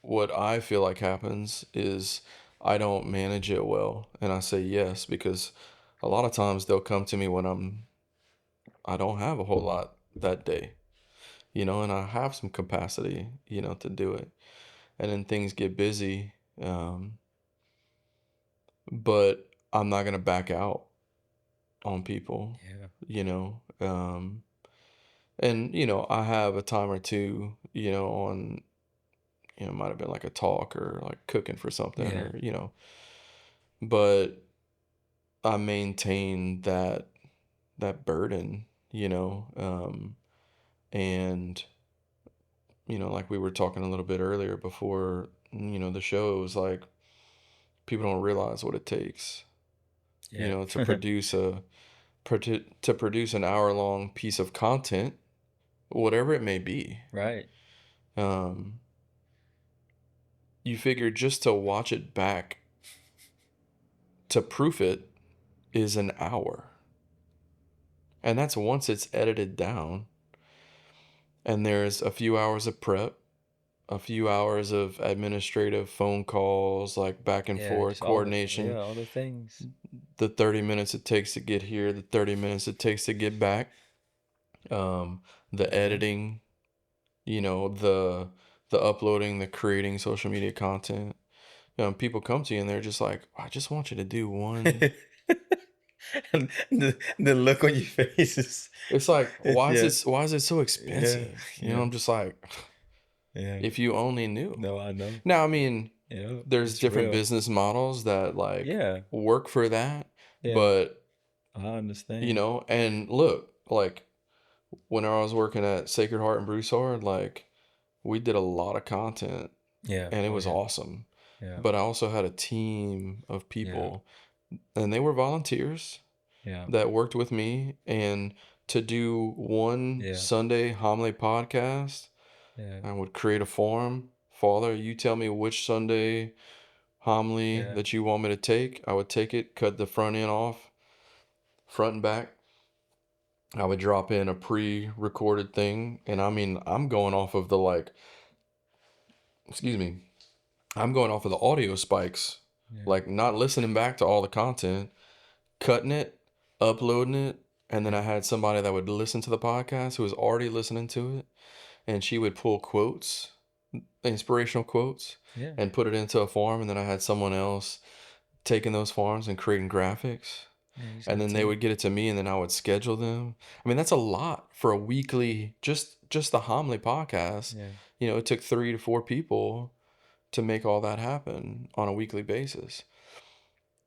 what I feel like happens is I don't manage it well, and I say yes because a lot of times they'll come to me when I don't have a whole lot that day, and I have some capacity, to do it, and then things get busy, but I'm not gonna back out on people, Yeah. and I have a time or two, on it might have been like a talk or like cooking for something Yeah. or but I maintain that burden, and like we were talking a little bit earlier before, the show, it was like people don't realize what it takes, Yeah. to produce an hour long piece of content, whatever it may be. Right. Um, you figure just to watch it back to proof it is an hour. And that's once it's edited down. And there's a few hours of prep, a few hours of administrative phone calls, like back and Yeah. forth Just all the coordination, all the things. the 30 minutes it takes to get here, the 30 minutes it takes to get back. um, the Yeah. editing, the uploading, the creating social media content. People come to you and they're just like, I just want you to do one. And the look on your faces. It's like, why is Yeah. it so Yeah. expensive? Yeah. I'm just like, Yeah. if you only knew. No, I know. Now, I mean, Yeah. there's It's different real. business models that like Yeah. work for that, Yeah. but I understand. and look, like when I was working at Sacred Heart and Broussard, like we did a lot of content Yeah. and it Oh was yeah. awesome. Yeah. But I also had a team of Yeah. people and they were volunteers Yeah. that worked with me, and to do one Yeah. Sunday homily podcast, Yeah. I would create a form. Father, you tell me which Sunday homily Yeah. that you want me to take. I would take it, cut the front end off, front and back. I would drop in a pre-recorded thing, and I mean, I'm going off of the like, excuse me, I'm going off of the audio spikes, Yeah. like not listening back to all the content, cutting it, uploading it, and then I Yeah. had somebody that would listen to the podcast who was already listening to it, and she would pull quotes, inspirational quotes, Yeah. and put it into a form, and then I had someone else taking those forms and creating graphics, Yeah. You just and got then they to. would get it to me, and then I would schedule them. I mean, that's a lot for a weekly, just the homily podcast. Yeah. It took 3 to 4 people to make all that happen on a weekly basis.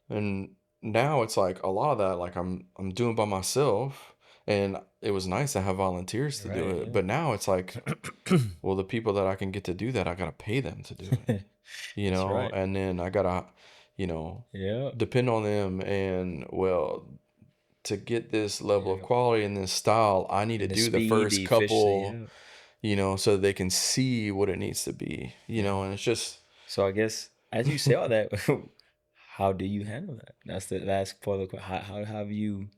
And now it's like a lot of that like I'm doing by myself, and it was nice to have volunteers to do Right. it. Yeah. But now it's like, well, the people that I can get to do that, I got to pay them to do it. That's right. And then I got to, you know, Yeah. depend on them, and well, to get this level of Yeah. quality and this style, I need to And the do the speed, first the efficiency. couple, Yeah. so they can see what it needs to be, Yeah. and it's just So I guess as you say all that, how do you handle that? That's the last part of the question. How have you?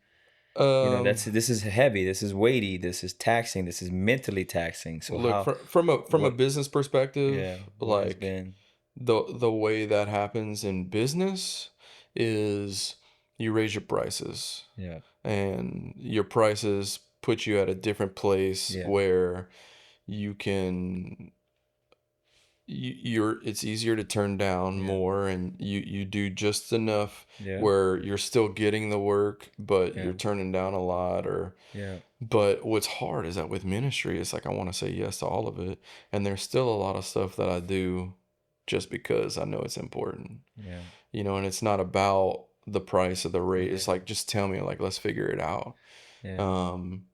um This is heavy. This is weighty. This is taxing. This is mentally taxing. So look, how? from a What? business perspective, Yeah. What has like been? the way that happens in business is you raise your prices, Yeah. and your prices put you at a different place Yeah. where you can you're it's easier to turn down Yeah. more, and you do just enough Yeah. where you're still getting the work but Yeah. you're turning down a lot. Or Yeah. But what's hard is that with ministry, it's like I want to say yes to all of it, and there's still a lot of stuff that I do just because I know it's important. Yeah. And it's not about the price of the rate. It's Yeah. like, just tell me, like, let's figure it out. Yeah. Um,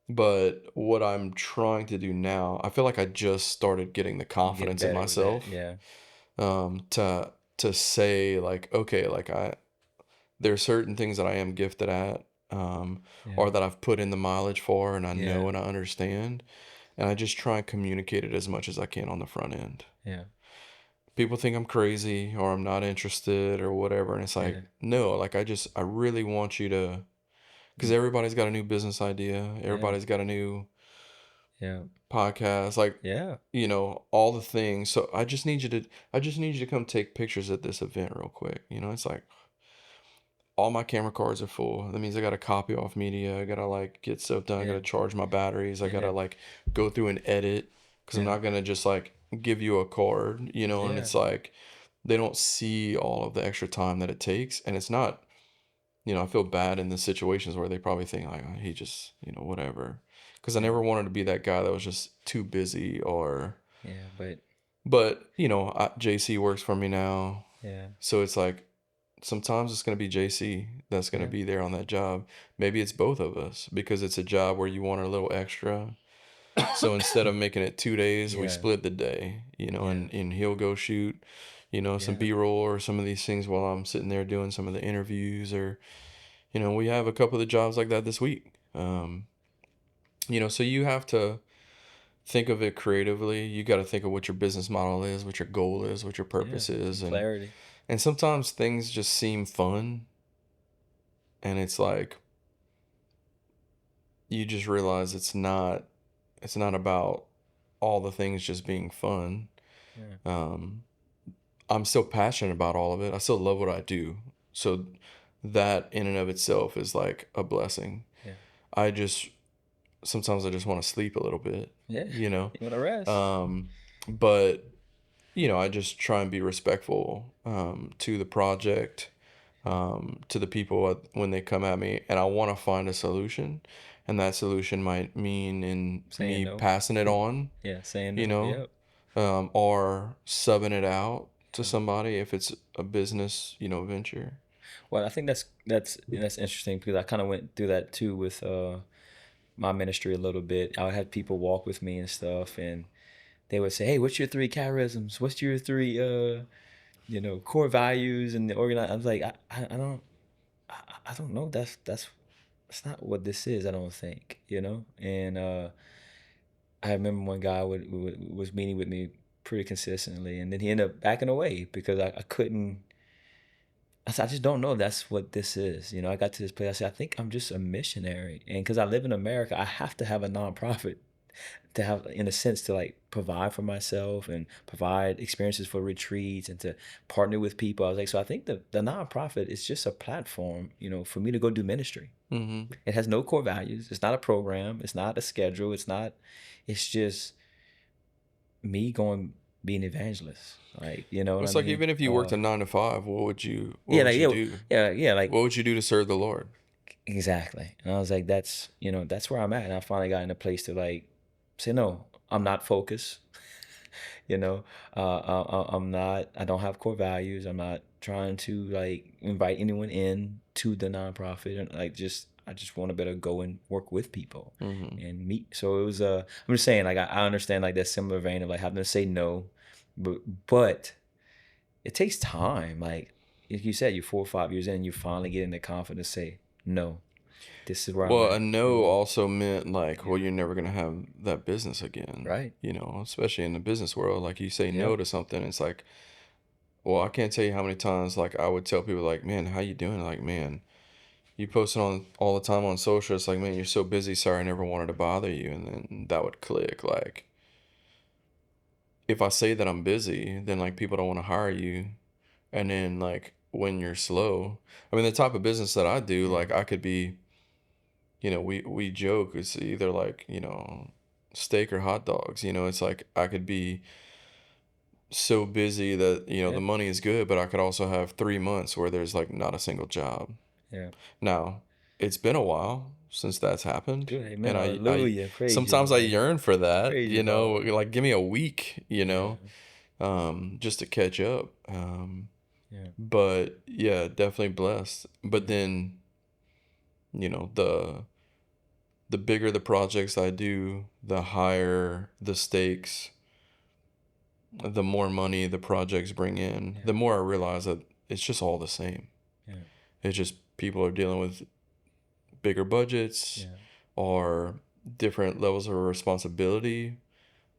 but what I'm trying to do now, I feel like I just started getting the You getting confidence in better with that. myself, Yeah. to say like, okay, like there are certain things that I am gifted at, Yeah. or that I've put in the mileage for, and I know Yeah. and I understand, and I just try and communicate it as much as I can on the front end. Yeah. People think I'm crazy or I'm not interested or whatever, and it's like, Yeah. no, like I really want you to, because Mm. everybody's got a new business idea, Yeah. everybody's got a new Yeah. podcast, like, Yeah. all the things. So I just need you to come take pictures at this event real quick. It's like all my camera cards are full. That means I gotta copy off media. I gotta like get stuff done. I Yeah. gotta charge my batteries. I gotta Yeah. like go through and edit, because I'm Yeah. not gonna just like give you a card, and Yeah. it's like they don't see all of the extra time that it takes. And it's not, I feel bad in the situations where they probably think like, "Oh, he just, whatever." Because I Yeah. never wanted to be that guy that was just too busy. Yeah. But But JC works for me now, yeah. so it's like sometimes it's going to be JC that's going to Yeah. be there on that job. Maybe it's both of us because it's a job where you want a little extra. So instead of making it 2 days, we Yeah. split the day, Yeah. and he'll go shoot, some Yeah. B-roll or some of these things while I'm sitting there doing some of the interviews. Or, we have a couple of the jobs like that this week. So you have to think of it creatively. You got to think of what your business model is, what your goal is, what your Yeah. purpose Some is. And clarity. sometimes things just seem fun, and it's like you just realize it's not about all the things just being fun. Yeah. um I'm still passionate about all of it. I still love what I do, so that in and of itself is like a blessing. Yeah. I just sometimes I just want to sleep a little bit, Yeah. you know. You want to rest? Um, but I just try and be respectful to the project, to the people when they come at me, and I want to find a solution, and that solution might mean in Saying me no. passing it on, Yeah, saying you no. know, Yep. or subbing it out to Uh-huh. somebody if it's a business, venture. Well, I think that's interesting because I kind of went through that too with my ministry a little bit. I would have people walk with me and stuff, and they would say, "Hey, what's your three charisms? What's your three core values?" And the organize. I was like, I don't know. That's not what this is. I don't think, And I remember one guy was meeting with me pretty consistently, and then he ended up backing away because I couldn't. I said, I just don't know if that's what this is. I got to this place. I said, I think I'm just a missionary, and because I live in America, I have to have a nonprofit to have, in a sense, to like provide for myself and provide experiences for retreats and to partner with people. I was like, so I think the nonprofit is just a platform, for me to go do ministry. Mm-hmm. It has no core values. It's not a program. It's not a schedule. It's not. It's just me going being evangelist. Like, you know what I It's like mean? even if you worked a 9 to 5, what would you Yeah, like do? yeah, like What would you do to serve the Lord? exactly. And I was like, that's where I'm at. And I finally got in a place to like say, no, I'm not focused. you know, I'm not. I don't have core values. I'm not trying to like invite anyone in to the nonprofit, and like I just want to better go and work with people Mm-hmm. and meet. So it was. I'm just saying, like I understand like that similar vein of like having to say no, but it takes time. Like you said, you're 4 or 5 years in, you finally get in the confidence to say no. This is where I'm Well, a at. no also meant like, Yeah. well, you're never gonna have that business again. Right. Especially in the business world. Like you say no Yep. to something, it's like, well, I can't tell you how many times like I would tell people like, man, how you doing? Like, man, you posting on all the time on social. It's like, man, you're so busy. Sorry, I never wanted to bother you. And then that would click. Like, if I say that I'm busy, then like people don't want to hire you. And then like when you're slow, I mean, the type of business that I do, Yeah. like I could be, we joke it's either like, steak or hot dogs. It's like I could be so busy that, the Yeah. money is good, but I could also have 3 months where there's like not a single job. Yeah. Now, it's been a while since that's happened, Good. Amen. and I Hallelujah. Praise you, sometimes I Lord. yearn for that, Praise you, Lord. like give me a week, Yeah. just to catch up. Yeah. But yeah, definitely blessed. But Yeah. then, the bigger the projects I do, the higher the stakes, the more money the projects bring in, Yeah. the more I realize that it's just all the same. Yeah. It's just people are dealing with bigger budgets Yeah. or different levels of responsibility,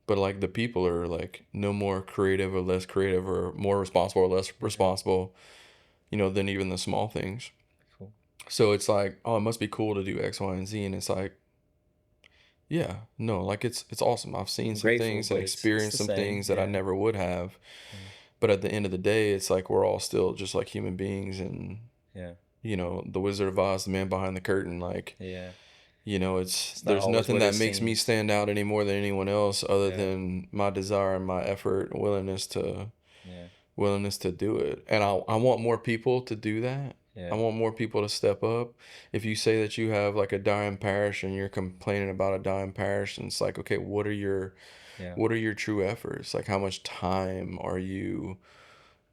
but like the people are like no more creative or less creative or more responsible or less Yeah. responsible, than even the small things. Cool. So it's like, oh, it must be cool to do X, Y, and Z, and it's like, yeah, no, like it's awesome. I've seen I'm some grateful, things and but it's experienced the some same. things that I Yeah. never would have. Yeah. But at the end of the day, it's like we're all still just like human beings, and Yeah. the Wizard of Oz, the man behind the curtain, like, Yeah. It's not there's always nothing what it that makes me seems. stand out any more than anyone else other Yeah. than my desire and my effort and Yeah. willingness to do it. And I want more people to do that. I Yeah. want more people to step up. If you say that you have like a dying parish and you're complaining about a dying parish, and it's like, okay, Yeah. what are your true efforts? Like how much time are you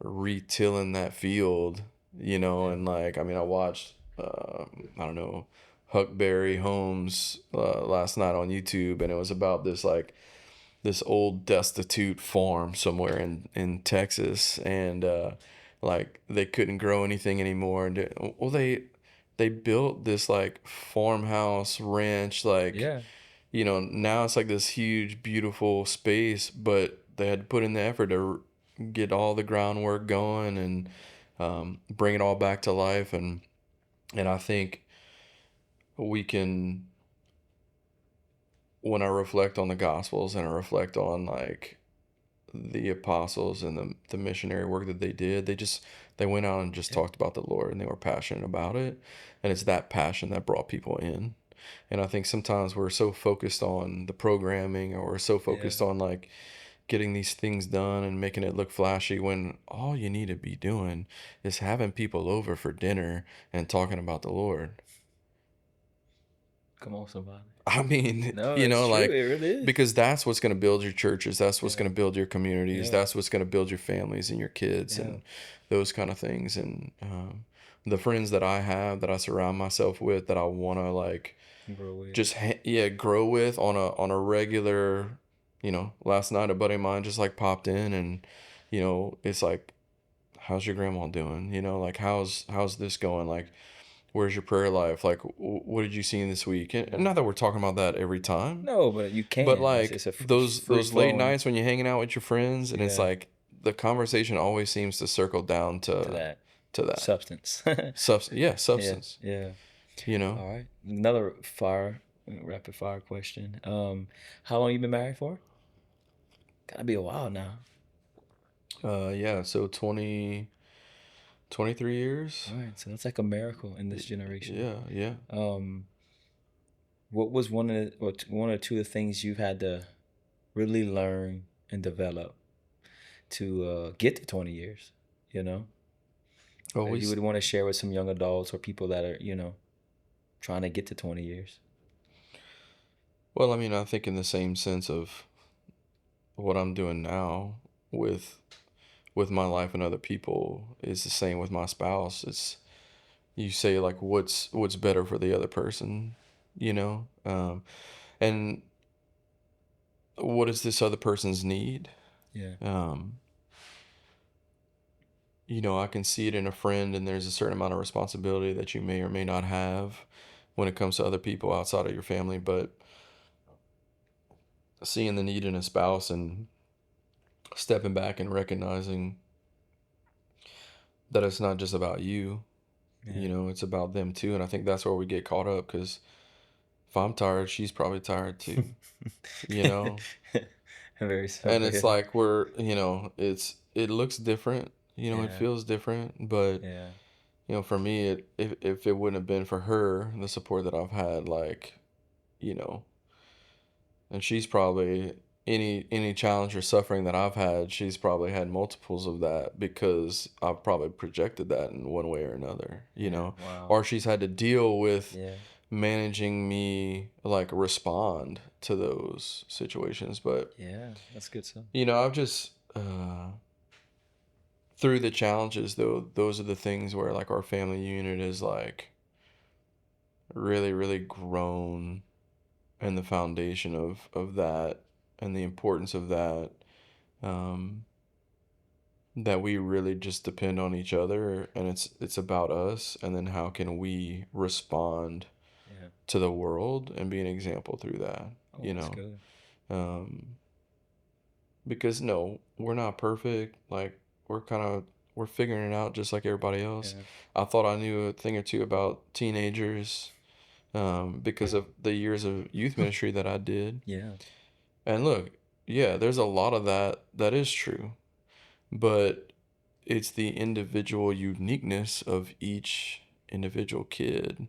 retilling that field, Yeah. and like, I mean, I watched, I don't know, Huckberry Holmes last night on YouTube, and it was about this like this old destitute farm somewhere in Texas, and like they couldn't grow anything anymore, and they built this like farmhouse ranch, like, Yeah. now it's like this huge beautiful space, but they had to put in the effort to get all the groundwork going and bring it all back to life, and I think we can, when I reflect on the Gospels and I reflect on like the apostles and the missionary work that they did, they went out and just Yeah. talked about the Lord, and they were passionate about it, and it's that passion that brought people in. And I think sometimes we're so focused on the programming, or we're so Yeah. focused on like getting these things done and making it look flashy, when all you need to be doing is having people over for dinner and talking about the Lord. Come on, somebody. I mean, No, it's true. like, It really is. because that's what's going to build your churches. That's what's Yeah. going to build your communities. Yeah. That's what's going to build your families and your kids Yeah. and those kind of things. And the friends that I have, that I surround myself with, that I want to like Grow with. just grow with on a regular. Last night a buddy of mine just like popped in, and it's like, how's your grandma doing? Like, how's this going? Like, where's your prayer life? Like, what did you see in this week? And Yeah. not that we're talking about that every time, No, but you but can. like It's a free those late flowing nights when you're hanging out with your friends, and it's yeah like the conversation always seems to circle down to that to that substance. Yeah. substance. Yeah. You know, All right. Another rapid fire question. How long you been married for? Gotta be a while now. yeah. So 23 years. All right. So that's like a miracle in this generation. Yeah, yeah. Um, what was one or two of the things you've had to really learn and develop to get to 20 years? You know, that you Always. would want to share with some young adults or people that are trying to get to 20 years. Well, I mean, I think in the same sense of what I'm doing now with my life and other people is the same with my spouse. It's, you say like, what's better for the other person, you know, and what is this other person's need? Yeah. Um, I can see it in a friend, and there's a certain amount of responsibility that you may or may not have when it comes to other people outside of your family, but seeing the need in a spouse and stepping back and recognizing that it's not just about you, Yeah. it's about them too. And I think that's where we get caught up, because if I'm tired, she's probably tired too, you know? Very so. And it's Yeah. like it looks different, it Yeah. feels different, but Yeah. for me, if it wouldn't have been for her, the support that I've had, like, you know, and she's probably, any challenge or suffering that I've had, she's probably had multiples of that, because I've probably projected that in one way or another, Yeah. Wow. or she's had to deal with Yeah. managing me, like, respond to those situations. But Yeah. That's good stuff. I've just through the challenges, though, those are the things where like our family unit is like really, really grown, and the foundation of that, and the importance of that, um that we really just depend on each other, and it's about us, and then how can we respond Yeah. to the world and be an example through that, Oh, you that's know good. um because no, we're not perfect. Like, we're figuring it out just like everybody else. Yeah. I thought I knew a thing or two about teenagers, because of the years of youth ministry that I did. Yeah. And look, yeah, there's a lot of that is true, but it's the individual uniqueness of each individual kid,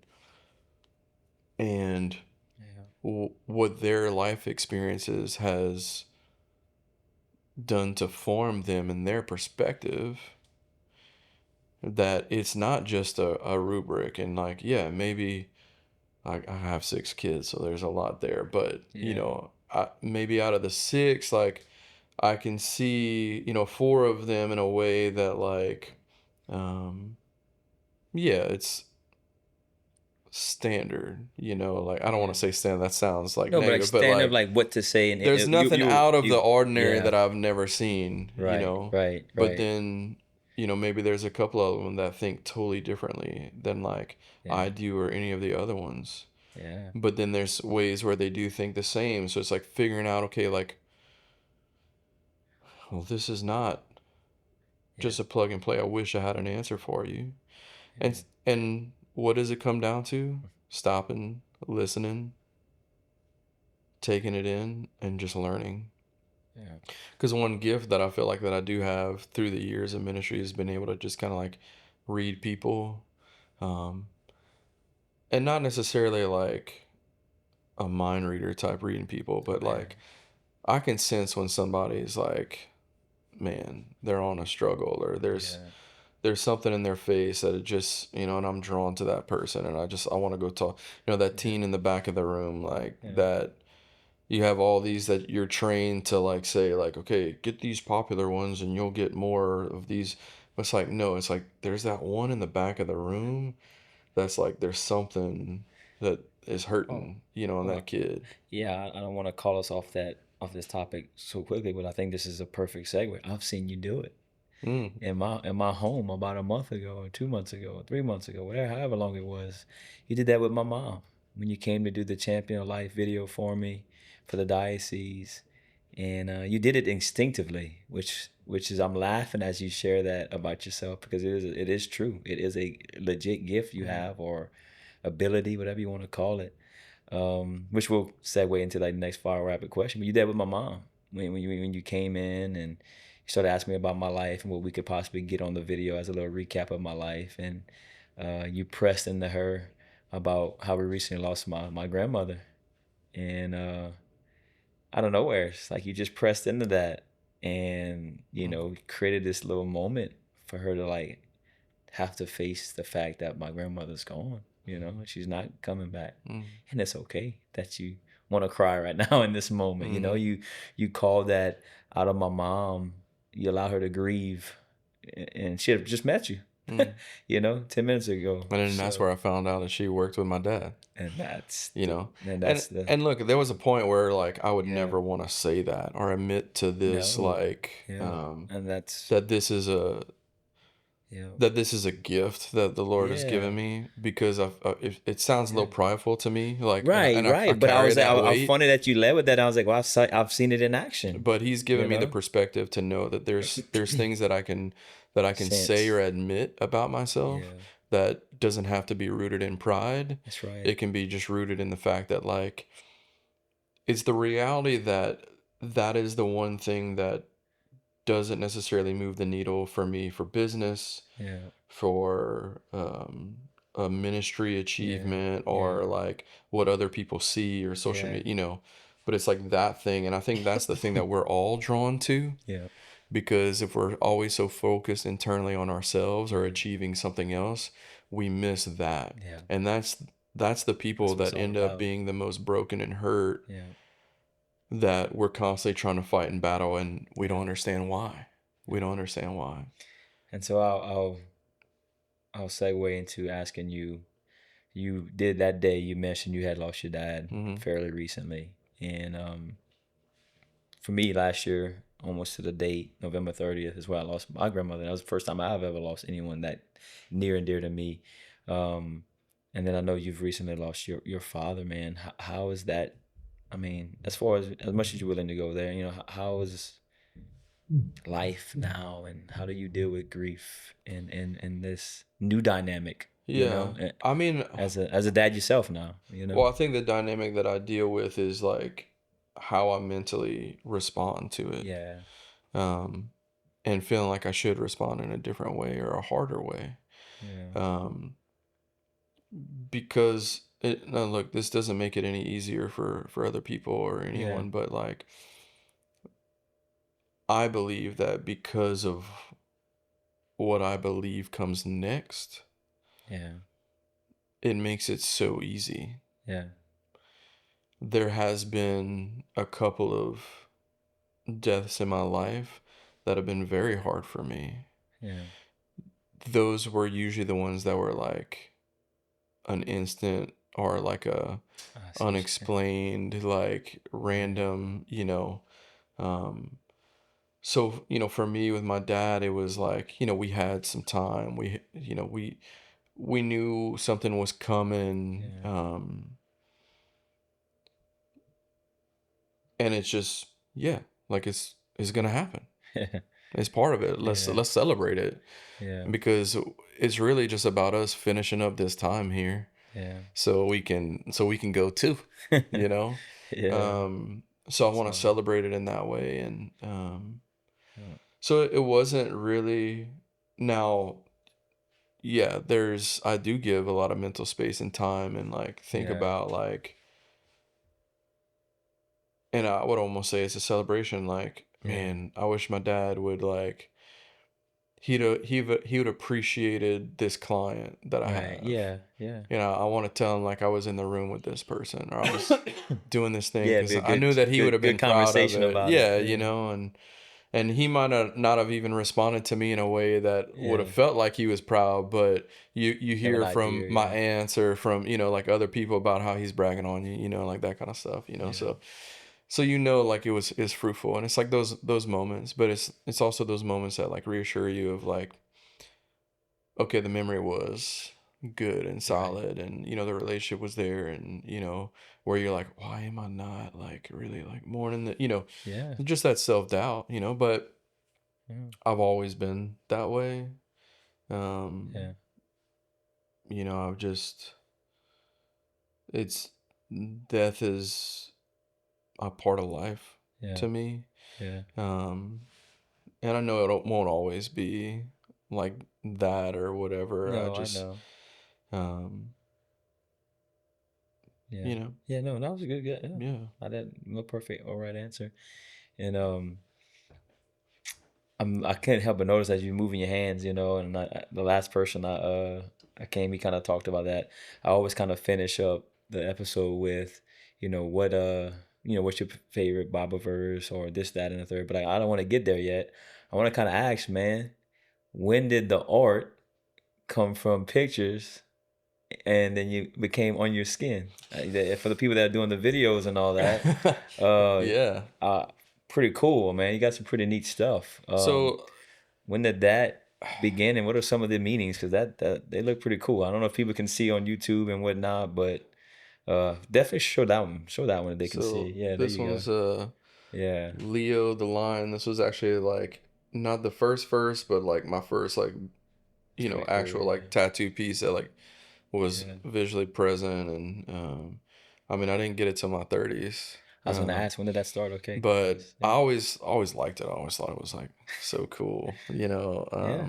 and Yeah. what their life experiences has done to form them and their perspective, that it's not just a rubric. And like, yeah, maybe I have 6 kids, so there's a lot there, but Yeah. maybe out of the 6, like, I can see 4 of them in a way that, like, yeah, it's standard, like, I don't want Yeah. to say standard, that sounds like No, but like negative, but stand up, like, like what to say, and there's nothing out of the ordinary yeah. that I've never seen, Right. Right. but Right. then, maybe there's a couple of them that think totally differently than like Yeah. I do, or any of the other ones. Yeah. But then there's ways where they do think the same. So it's like figuring out, okay, like, well, this is not Yeah. just a plug and play. I wish I had an answer for you. Yeah. And what does it come down to? Stopping, listening, taking it in, and just learning. Yeah. Because one gift that I feel like that I do have through the years of ministry has been able to just kind of like read people, um, and not necessarily like a mind reader type reading people, but Yeah. like I can sense when somebody's like, man, they're on a struggle, or Yeah. there's something in their face that it just, and I'm drawn to that person, and I want to go talk. That Yeah. teen in the back of the room, like Yeah. that. You have all these that you're trained to like say like, okay, get these popular ones and you'll get more of these. But it's like, no, it's like there's that one in the back of the room that's like there's something that is Oh, hurting, in well, that kid. yeah, I don't want to call us off this topic so quickly, but I think this is a perfect segue. I've seen you do it Mm, in my home about a month ago or 2 months ago or 3 months ago, whatever, however long it was. You did that with my mom when you came to do the Champion of Life video for me for the diocese, and you did it instinctively, which is I'm laughing as you share that about yourself because it is true. It is a legit gift you mm, have or ability, whatever you want to call it. Which will segue into like the next fire rapid question. But you did with my mom when you came in and you started asking me about my life and what we could possibly get on the video as a little recap of my life, and you pressed into her about how we recently lost my grandmother, and out of nowhere, it's like you just pressed into that, and mm, created this little moment for her to like have to face the fact that my grandmother's gone. She's not coming back, mm, and it's okay that you want to cry right now in this moment. mm, You call that out of my mom. You allow her to grieve, and she had just met you, mm. 10 minutes ago. And then that's So, where I found out that she worked with my dad. and that's you the know and and that's the and look, there was a point where like I would yeah never want to say that or admit to this, no like yeah, and that's that this is a yeah that this is a gift that the Lord has yeah given me, because it sounds a little yeah. prideful to me, like, Right, I right. But I carry was like, that weight. funny that you led with that. I was like, well, I've seen it in action. But he's given You me the know, perspective to know that there's things that I can say or sense. admit about myself Yeah, that doesn't have to be rooted in pride. that's right. It can be just rooted in the fact that, like, it's the reality that that is the one thing that doesn't necessarily move the needle for me for business, Yeah, for a ministry yeah, achievement, yeah, or like what other people see or social yeah, media. But it's like that thing. And I think that's the thing that we're all drawn to, yeah, because if we're always so focused internally on ourselves or yeah, achieving something else, we miss that. yeah. And that's the people That's what it's that all end up about. being the most broken and hurt, Yeah, that we're constantly trying to fight and battle, and we don't yeah, understand why. We yeah. don't understand why. And so I'll segue into asking you. You did that day. You mentioned you had lost your dad Hmm. fairly recently, and for me last year, almost to the date, November 30th is where I lost my grandmother. That was the first time I've ever lost anyone that near and dear to me. Um, and then I know you've recently lost your father, man. How is that? I mean, as far as much as you're willing to go there, how is life now, and how do you deal with grief and this new dynamic? Yeah. I mean, As a dad yourself now, well, I think the dynamic that I deal with is like how I mentally respond to it. Yeah, Um, and feeling like I should respond in a different way or a harder way. yeah, Um, because no, look, this doesn't make it any easier for other people or yeah, anyone, but like I believe that because of what I believe comes next, yeah, it makes it so easy. yeah, There has been a couple of deaths in my life that have been very hard for me. yeah. Those were usually the ones that were like an instant or like a I see what you're saying. unexplained, like Yeah, random, um so, for me with my dad, it was like, we had some time. We knew something was coming. yeah, And it's just, yeah, like it's gonna happen. yeah, It's part of it. Let's yeah, let's celebrate it, yeah, because it's really just about us finishing up this time here, yeah, so we can go too, you know. yeah. So I want to So, celebrate it in that way, and yeah, so it wasn't really. Now, yeah, I do give a lot of mental space and time, and like think yeah, about like and I would almost say it's a celebration. Like, Yeah. man, I wish my dad would like he would appreciated this client that I Right. have. Yeah. Yeah. You know, I want to tell him like I was in the room with this person, or I was doing this thing Yeah, because be a I knew that he would have good been proud of conversation it. about it. Yeah, you Yeah. know, and he might not have even responded to me in a way that would have Yeah. felt like he was proud, but you You have an hear from idea, my yeah. aunts or from, you know, like other people about how he's bragging on you, you know, like that kind of stuff, you know. Yeah. So you know like it's fruitful, and it's like those moments, but it's also those moments that like reassure you of like, okay, the memory was good and Right. solid, and you know the relationship was there, and you know where you're like, why am I not like really like mourning the, you know, Yeah. just that self-doubt, you know. But Yeah. I've always been that way. Yeah. um you know, I've just, it's, death is a part of life Yeah. to me. Yeah. um and I know it won't always be like that or whatever. I No, I just, know. um Yeah. you know, Yeah, no, that was a good, yeah. Yeah. yeah. I didn't no perfect or right answer. And I can't help but notice as you moving your hands, and the last person I came, he kind of talked about that. I always kind of finish up the episode with, what what's your favorite Bible verse or this, that, and the third. But I don't want to get there yet. I want to kind of ask, man, when did the art come from pictures and then you became on your skin? For the people that are doing the videos and all that, uh, Yeah. uh, pretty cool, man. You got some pretty neat stuff. So, When did that begin, and what are some of the meanings? Because that they look pretty cool. I don't know if people can see on YouTube and whatnot, but definitely show that one. Show that one if they can see. Yeah, there this you go. one's Yeah, Leo the Lion. This was actually like not the first, but like my first like, it's you know, pretty cool. actual Yeah, like tattoo piece that like was yeah. visually present, and I mean I didn't get it till my 30s. I was gonna ask, when did that start? Okay, But nice. I Yeah, always liked it. I always thought it was like so cool, you know. yeah.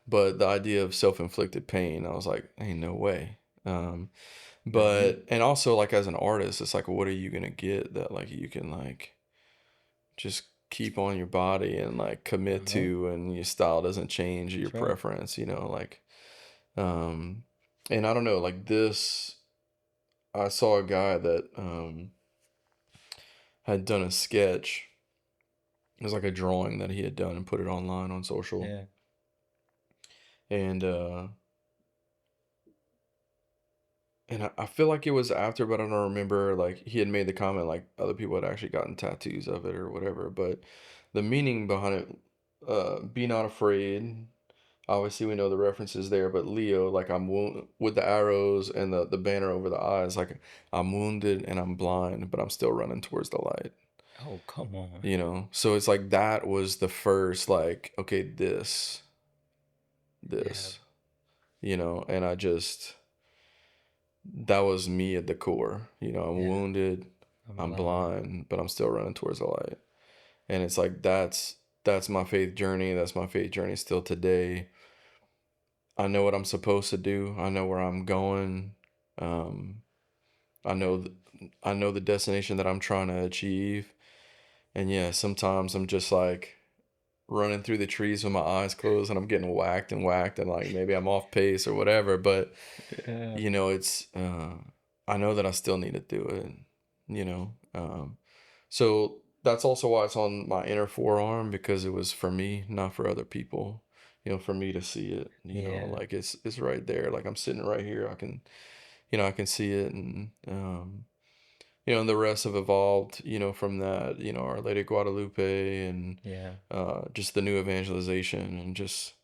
But the idea of self-inflicted pain, I was like, ain't no way. Not me. But and also like as an artist, it's like, what are you gonna get that like you can like just keep on your body and like commit Uh-huh. to, and your style doesn't change, your That's right. preference, you know, like, um, and I don't know, like this, I saw a guy that had done a sketch. It was like a drawing that he had done and put it online on social. Yeah. And I feel like it was after, but I don't remember. Like he had made the comment, like other people had actually gotten tattoos of it or whatever. But the meaning behind it, be not afraid. Obviously, we know the references there, but Leo, like I'm wounded with the arrows and the banner over the eyes, like I'm wounded and I'm blind, but I'm still running towards the light. Oh, come on. You know, so it's like that was the first, like, okay, Yeah. this, you know, and I just, that was me at the core. You know, I'm Yeah. wounded, I'm I'm blind. blind, but I'm still running towards the light. And it's like that's my faith journey. That's my faith journey still today. I know what I'm supposed to do. I know where I'm going. Um, I know I know the destination that I'm trying to achieve. And yeah, sometimes I'm just like running through the trees with my eyes closed, and I'm getting whacked, and like maybe I'm off pace or whatever. But Yeah. you know, it's I know that I still need to do it, you know. So that's also why it's on my inner forearm, because it was for me, not for other people. You know, for me to see it, you know, Yeah. like it's right there. Like I'm sitting right here. I can, you know, I can see it. And you know, and the rest have evolved, you know, from that, you know, Our Lady of Guadalupe, and Yeah. just the new evangelization, and just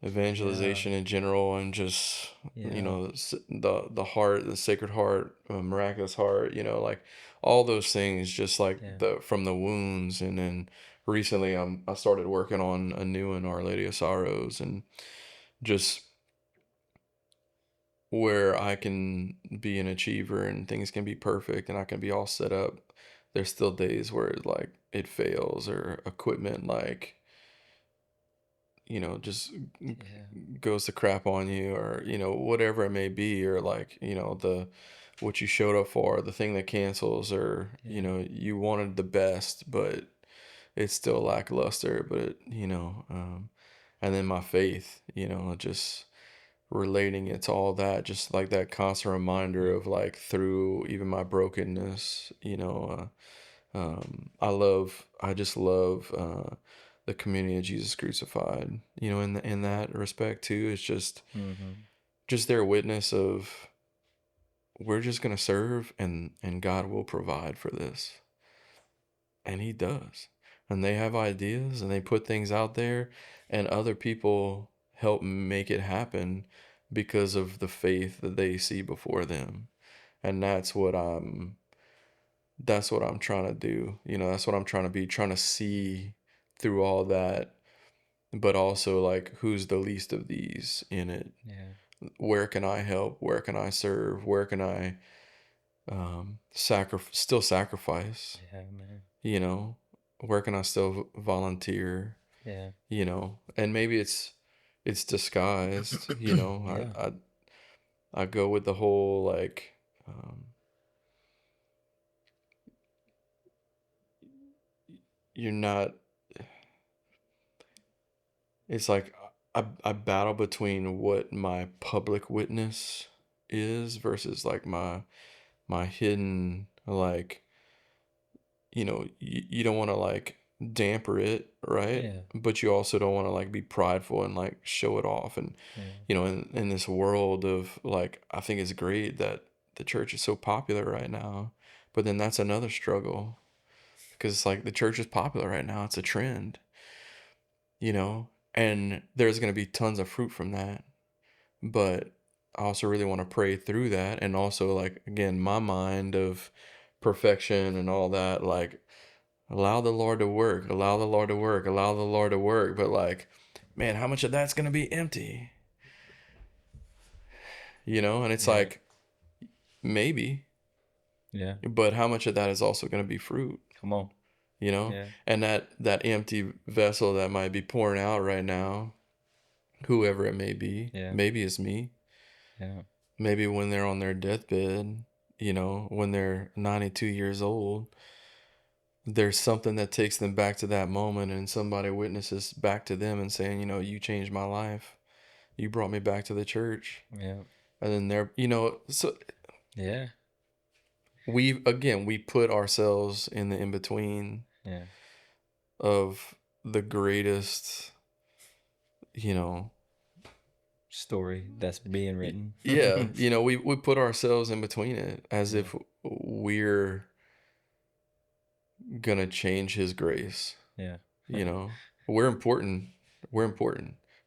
Yeah. evangelization in general, and just, you Yeah. know, the heart, the Sacred Heart, miraculous heart, you know, like all those things, just like Yeah. the from the wounds. And then recently I started working on a new one, Our Lady of Sorrows, and just where I can be an achiever and things can be perfect and I can be all set up, there's still days where like it fails, or equipment like, you know, just Yeah. goes to crap on you, or you know, whatever it may be, or like, you know, the what you showed up for, the thing that cancels, or Yeah. you wanted the best, but it's still lackluster. But and then my faith, just relating it to all that, just like that constant reminder Yeah. of like through even my brokenness, I just love the community of Jesus crucified, in that respect too. It's Mm-hmm. just their witness of we're just gonna serve and God will provide for this. And he does. And they have ideas and they put things out there and other people help make it happen because of the faith that they see before them. And that's what I'm trying to do. That's what I'm trying to be, trying to see through all that, but also like who's the least of these in it. Yeah. Where can I help? Where can I serve? Where can I still sacrifice? Yeah, man. you know where can I still volunteer? Yeah. And maybe it's disguised. Yeah. I go with the whole like, you're not it's like I battle between what my public witness is versus like my hidden, like, you don't want to like damper it, right? Yeah. But you also don't want to like be prideful and like show it off. And Yeah. in this world of like, I think it's great that the church is so popular right now, but then that's another struggle because it's like the church is popular right now, it's a trend, and there's going to be tons of fruit from that. But I also really want to pray through that, and also like, again, my mind of perfection and all that, like, allow the Lord to work, allow the Lord to work, allow the Lord to work. But like, man, how much of that's going to be empty? And it's Yeah. like, maybe, Yeah. but how much of that is also going to be fruit? Come on. you know Yeah. and that empty vessel that might be pouring out right now, whoever it may be, Yeah. maybe it's me. Yeah. Maybe when they're on their deathbed, when they're 92 years old, there's something that takes them back to that moment, and somebody witnesses back to them and saying, you changed my life, you brought me back to the church. Yeah. And then so Yeah. we put ourselves in the in between Yeah. of the greatest, you know Story that's being written. yeah, we put ourselves in between it as Yeah. if we're gonna change his grace. Yeah. you know we're important,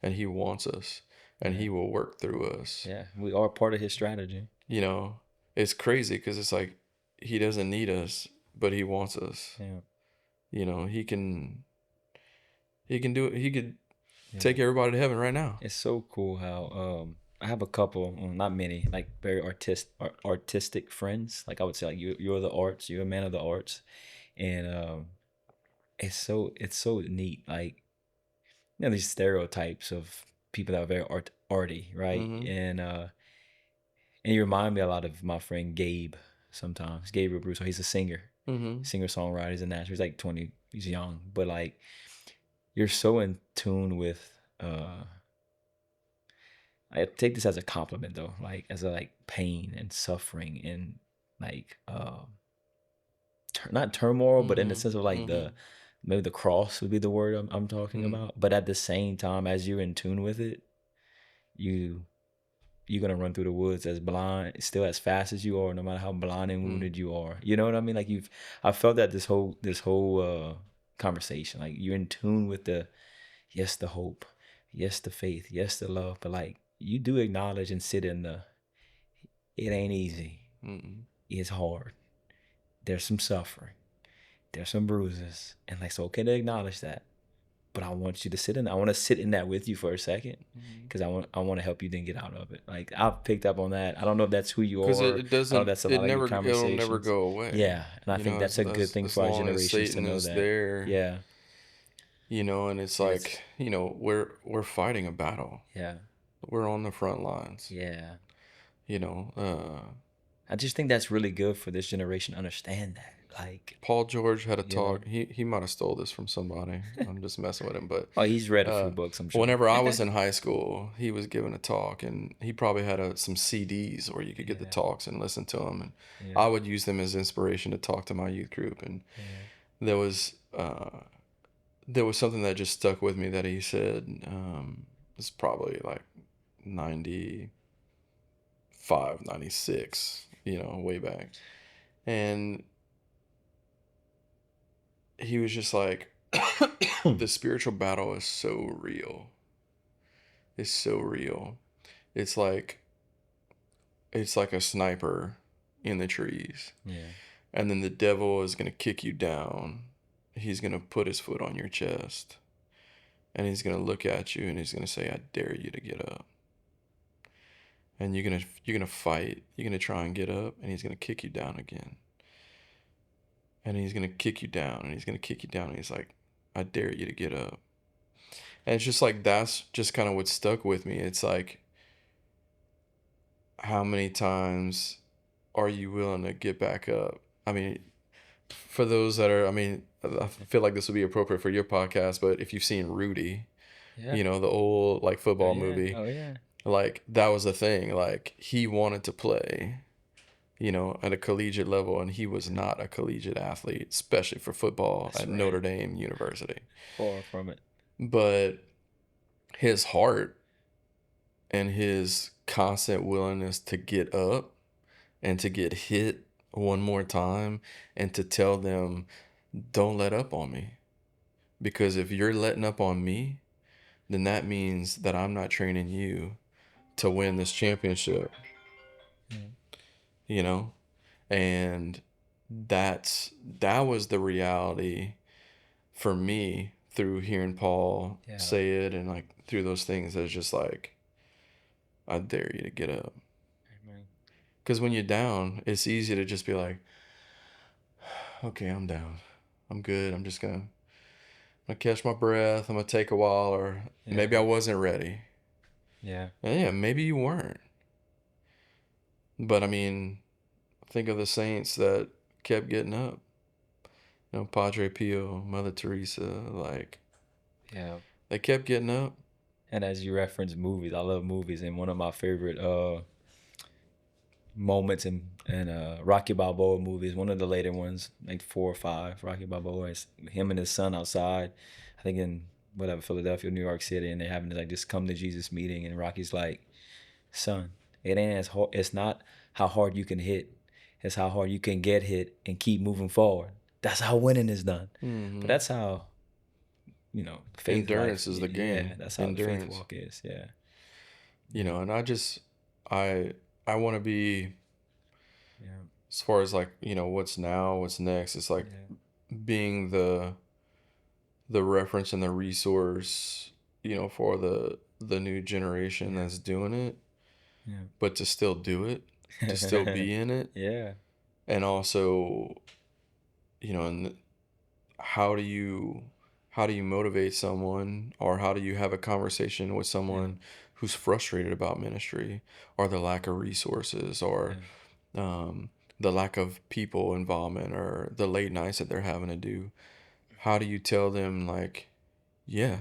and he wants us, and Yeah. he will work through us. Yeah. We are part of his strategy. you know it's crazy because it's like he doesn't need us, but he wants us. Yeah. He can do it. He could Yeah. take everybody to heaven right now. It's so cool how I have a couple, not many, like very artistic friends. Like I would say, like you're the arts, you're a man of the arts, and it's so neat. Like these stereotypes of people that are very arty, right? Mm-hmm. And you remind me a lot of my friend Gabe. Sometimes Gabriel Bruce. So he's a singer, Mm-hmm. singer songwriter. He's a Nashville. He's like 20. He's young, but like you're so in tune with. I take this as a compliment though, like as a like pain and suffering and like not turmoil, but in the Mm-hmm. sense of like Mm-hmm. maybe the cross would be the word I'm talking Mm-hmm. about. But at the same time, as you're in tune with it, you you're gonna run through the woods as blind, still as fast as you are, no matter how blind and Mm-hmm. wounded you are. You know what I mean? Like I felt that this whole conversation, like you're in tune with the yes, the hope, yes, the faith, yes, the love, but like you do acknowledge and sit in the it ain't easy, Mm-hmm. it's hard, there's some suffering, there's some bruises, and like it's okay to acknowledge that. But I want you to sit in. I want to sit in that with you for a second, because I want to help you then get out of it. Like I've picked up on that. I don't know if that's who you Because are. it I know doesn't, that's a it lot of your never, it'll never conversations. go away. Yeah, and I think that's a good thing As for our long as generations to Satan know is that. there, Yeah, and it's and it's like, we're fighting a battle. yeah, We're on the front lines. yeah, You know, I just think that's really good for this generation to understand that. Like, Paul George had a you know, talk. He might have stole this from somebody. I'm just messing with him, but oh, he's read a few uh, books, I'm sure. whenever I was in high school, he was giving a talk, and he probably had some CDs where you could get the Yeah, talks and listen to them, and yeah, I would use them as inspiration to talk to my youth group. And yeah, there was there was something that just stuck with me that he said. It's probably like 95, 96, way back, and he was just like, the spiritual battle is so real. It's so real. It's like it's like a sniper in the trees. yeah. And then the devil is going to kick you down. He's going to put his foot on your chest. And he's going to look at you and he's going to say, "I dare you to get up." And you're going to fight. You're going to try and get up, and he's going to kick you down again. And he's going to kick you down, and he's going to kick you down, and he's like, "I dare you to get up." And it's just like, that's just kind of what stuck with me. It's like, how many times are you willing to get back up? I mean, for those that are, I mean, I feel like this would be appropriate for your podcast, but if you've seen Rudy, Yeah. the old like Oh football yeah. movie, Oh yeah. like that was the thing. Like he wanted to play, at a collegiate level, and he was not a collegiate athlete, especially for football That's at right. Notre Dame University. Far from it. But his heart and his constant willingness to get up and to get hit one more time and to tell them, "Don't let up on me." Because if you're letting up on me, then that means that I'm not training you to win this championship, Yeah. you know? And that was the reality for me through hearing Paul Yeah. say it, and like through those things. It's just like, I dare you to get up. Amen. Because when you're down, it's easy to just be like, "Okay, I'm down. I'm good. I'm just gonna catch my breath. I'm gonna take a while, or Yeah. maybe I wasn't ready." Yeah. And yeah, maybe you weren't. But I mean, think of the saints that kept getting up. Padre Pio, Mother Teresa, like Yeah. they kept getting up. And as you reference movies, I love movies, and one of my favorite moments in Rocky Balboa movies, one of the later ones, like 4 or 5, Rocky Balboa is him and his son outside, I think in whatever, Philadelphia, New York City, and they're having like this come to Jesus meeting, and Rocky's like, "Son, it ain't as hard. It's not how hard you can hit. It's how hard you can get hit and keep moving forward. That's how winning is done." But Hmm. that's how faith life. Endurance is the Yeah, game. that's how the faith Endurance. walk is. Yeah, And I want to be, yeah, as far as like, what's now, what's next. It's like yeah, being the reference and the resource, for the new generation yeah, that's doing it, yeah. but to still do it, to still be in it, Yeah, and also, and how do you motivate someone, or how do you have a conversation with yeah, someone who's frustrated about ministry, or the lack of resources, or yeah. um, the lack of people involvement, or the late nights that they're having to do? How do you tell them, like, yeah,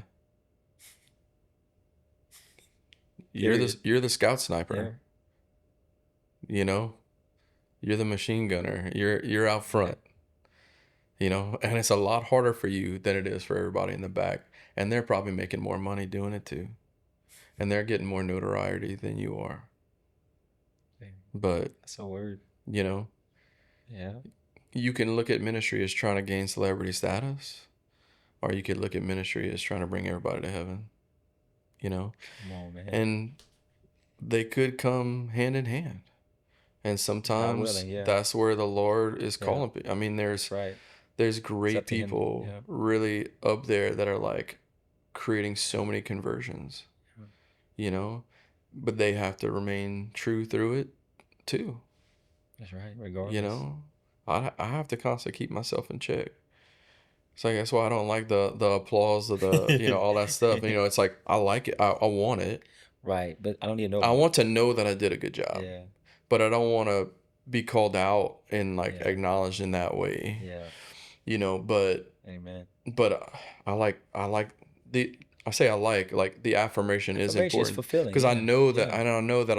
Period. you're the scout Yeah, sniper, you know you're the machine gunner, you're out yeah, front, and it's a lot harder for you than it is for everybody in the back, and they're probably making more money doing it too, and they're getting more notoriety than you are. yeah. But That's a word. you know Yeah. you can look at ministry as trying to gain celebrity status, or you could look at ministry as trying to bring everybody to heaven, you know Come on, man. and they could come hand in hand. And God sometimes willing. Yeah. that's where the Lord is Yeah. calling people. I mean, That's right. there's It's great up to him. people Yeah. really up there that are like creating so many conversions, Yeah. you know, but they have to remain true through it too, That's right. you Regardless. know. I have to constantly keep myself in check. So that's why I don't like the applause of the, all that stuff. It's like, I like it. I want it. Right. But I don't need to know I about want it. to know that I did a good job, Yeah. but I don't want to. be called out and like Yeah. acknowledged in that way, Yeah. but Amen. I like the I say like the affirmation is Affirmation is important fulfilling. because I Yeah. know that Yeah. I know that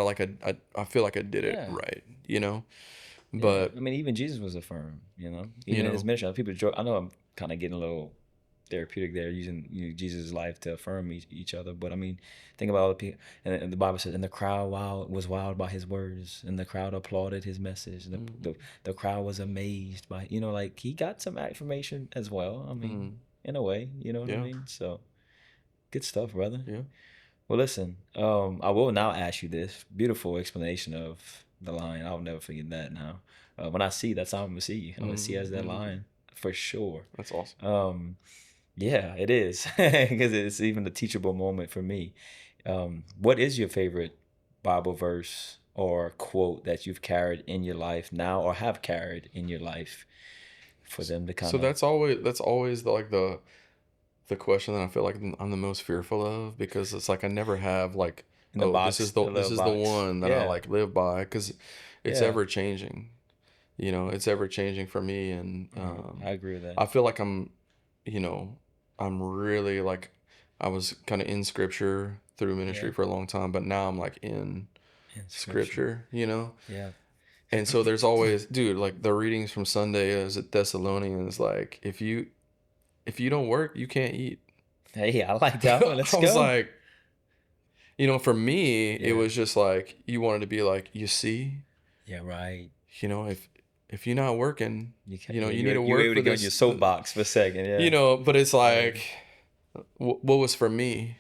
I feel like I did it Yeah. right, Yeah. but I mean, even Jesus was affirmed, you even in his know, ministry. People joke, I know I'm kind of getting a little therapeutic there, using Jesus' life to affirm each other. But I mean, think about all the people, and the Bible says, and the crowd was wild by his words, and the crowd applauded his message, and mm, the crowd was amazed by, like he got some affirmation as well. I mean, mm, in a way, you know what I yeah, mean? So good stuff, brother. yeah, Well, listen, I will now ask you this beautiful explanation of the lion. I'll never forget that now. When I see, that's how I'm gonna see you. I'm gonna see you as that mm, lion for sure. that's awesome. Um, yeah, it is because it's even a teachable moment for me. What is your favorite Bible verse or quote that you've carried in your life now, or have carried in your life, for them to So kind of that's always the question that I feel like I'm the most fearful of because it's like I never have like, in the oh, box, the this little is the box? one that I Yeah, like live by because it's yeah, ever changing. It's ever changing for me, and I agree with that. I feel like you know, I'm really like I was kind of in scripture through Yeah, ministry for a long time, but now I'm like in in scripture. scripture. Yeah, And so there's always, dude, like the readings from Sunday is at Thessalonians, like if you don't work, you can't eat. hey, I like that one. Let's I was go. like, for me, it Yeah, was just like you wanted to be like, you see, yeah, right. if you're not working, You can, yeah, you you need were, to you were work able to for get on your this, soapbox for a second. Yeah, but it's yeah, like what was for me,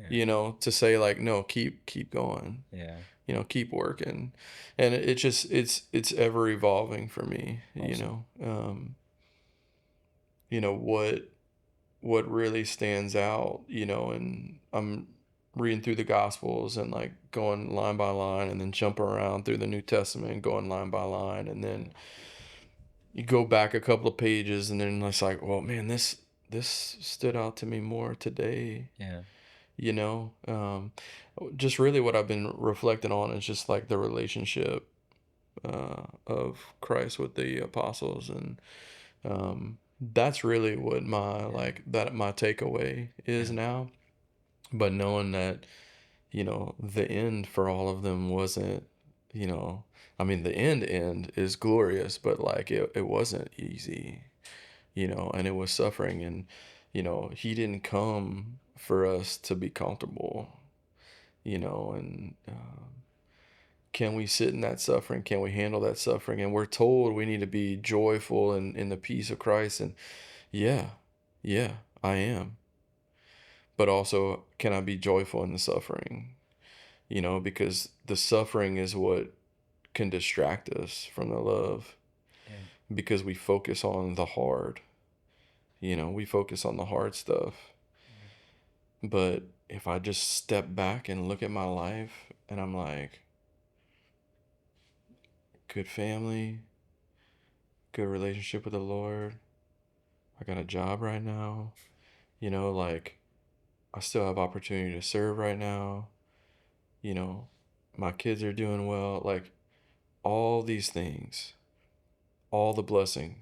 yeah, to say like, no, keep going, yeah. keep working, and it just it's ever evolving for me, Awesome. what really stands out, and I'm reading through the Gospels and like going line by line and then jumping around through the New Testament and going line by line. And then you go back a couple of pages and then it's like, well, man, this stood out to me more today, Yeah, you know? Just really what I've been reflecting on is just like the relationship of Christ with the apostles, and that's really what yeah, my takeaway is yeah. now. But knowing that, the end for all of them wasn't, you know, I mean, the end is glorious, but like it wasn't easy, and it was suffering. And, he didn't come for us to be comfortable, and can we sit in that suffering? Can we handle that suffering? And we're told we need to be joyful in the peace of Christ. And yeah, yeah, I am. But also, can I be joyful in the suffering? Because the suffering is what can distract us from the love Yeah. because we focus on the hard, we focus on the hard stuff. But if I just step back and look at my life and I'm like, good family, good relationship with the Lord, I got a job right now, like I still have opportunity to serve right now, you know, my kids are doing well, like all these things, all the blessing.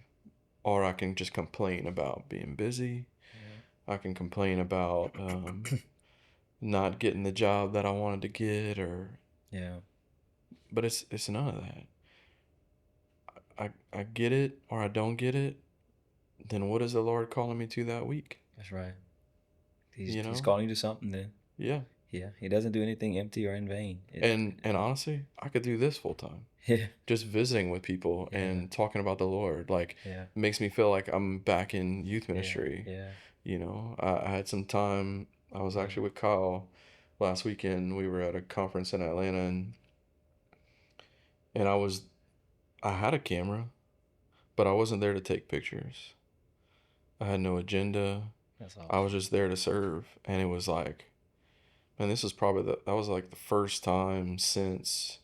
Or I can just complain about being busy. Yeah. I can complain about not getting the job that I wanted to get, Yeah. but it's none of that. I get it or I don't get it. Then what is the Lord calling me to that week? That's right. He's You he's know? calling you to something then. Yeah. Yeah. He doesn't do anything empty or in vain. And honestly, I could do this full time. Yeah. Just visiting with people Yeah. and talking about the Lord, like Yeah. makes me feel like I'm back in youth Yeah. ministry. Yeah. I had some time. I was Yeah. actually with Kyle last weekend. We were at a conference in Atlanta, and I had a camera, but I wasn't there to take pictures. I had no agenda. That's I awesome. was just there to serve, and it was like, man, this was probably that was like the first time since,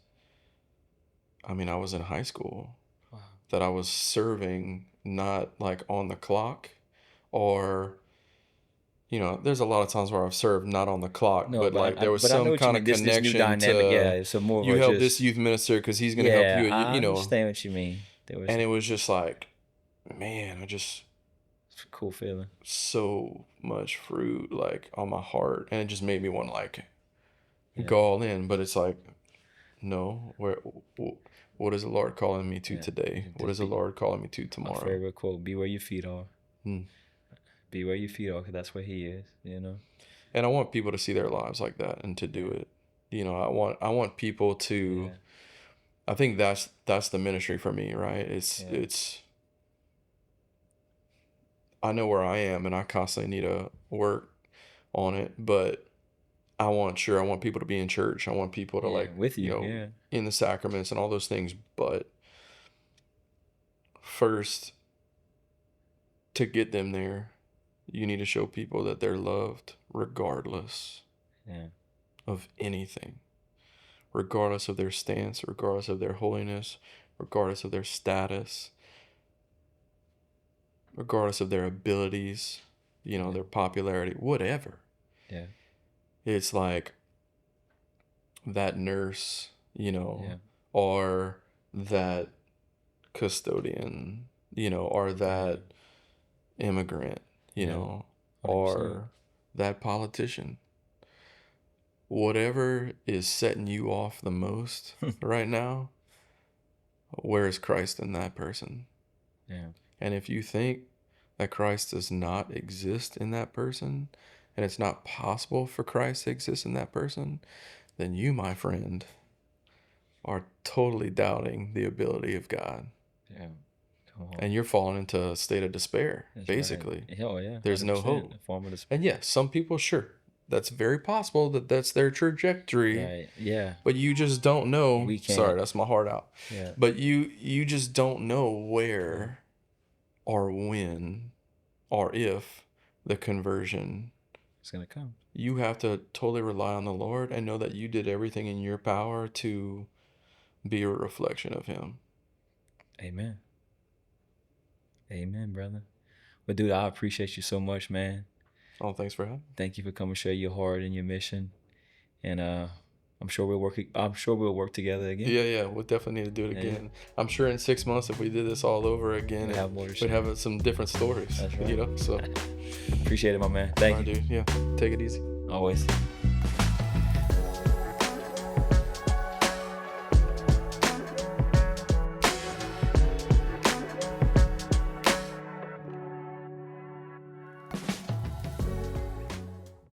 I mean, I was in high school Wow. that I was serving, not like on the clock or there's a lot of times where I've served not on the clock, No, but but like there was I know some what you kind mean. of This new connection dynamic, yeah. to It's a more of you a help this just, youth minister because he's going to help yeah. you, I understand what you mean. There was and it was just like, man, I just a cool feeling. so much fruit like on my heart, and it just made me want to like Yeah. go all in. But it's like, no, what is the Lord calling me to Yeah. today? What Just is the be Lord calling me to my tomorrow? favorite quote: "Be where your feet are. Hmm. Be where your feet are, because that's where He is." And I want people to see their lives like that and to do Yeah. it. I want people to. Yeah. I think that's the ministry for me, right? Yeah. It's. I know where I am, and I constantly need to work on it. But I want people to be in church. I want people to Yeah. like With you. Yeah. in the sacraments and all those things. But first, to get them there, you need to show people that they're loved regardless Yeah. of anything, regardless of their stance, regardless of their holiness, regardless of their status, regardless of their abilities, Yeah. their popularity, whatever. Yeah. It's like that nurse, Yeah. or that custodian, or that immigrant, Yeah. 100%. or that politician. Whatever is setting you off the most right now, where is Christ in that person? Yeah. And if you think that Christ does not exist in that person, and it's not possible for Christ to exist in that person, then you, my friend, are totally doubting the ability of God. Yeah. Come on. And you're falling into a state of despair, That's basically. right. Oh yeah. There's no hope. A form of despair. And yes, some people, sure, that's very possible that that's their trajectory. Right. Yeah. But you just don't know. We can't. Sorry, that's my heart out. Yeah. But you just don't know where or when or if the conversion. It's gonna come. You have to totally rely on the Lord and know that you did everything in your power to be a reflection of Him. Amen. Amen, brother. But dude, I appreciate you so much, man. Oh, thanks for having me. Thank you for coming, share your heart and your mission. And I'm sure we'll work together again. Yeah, we'll definitely need to do it again. I'm sure in 6 months, if we did this all over again, We'd have more to we'd share. have some different stories. That's right. So Appreciate it, my man. Thank you. dude. Yeah, take it easy. Always.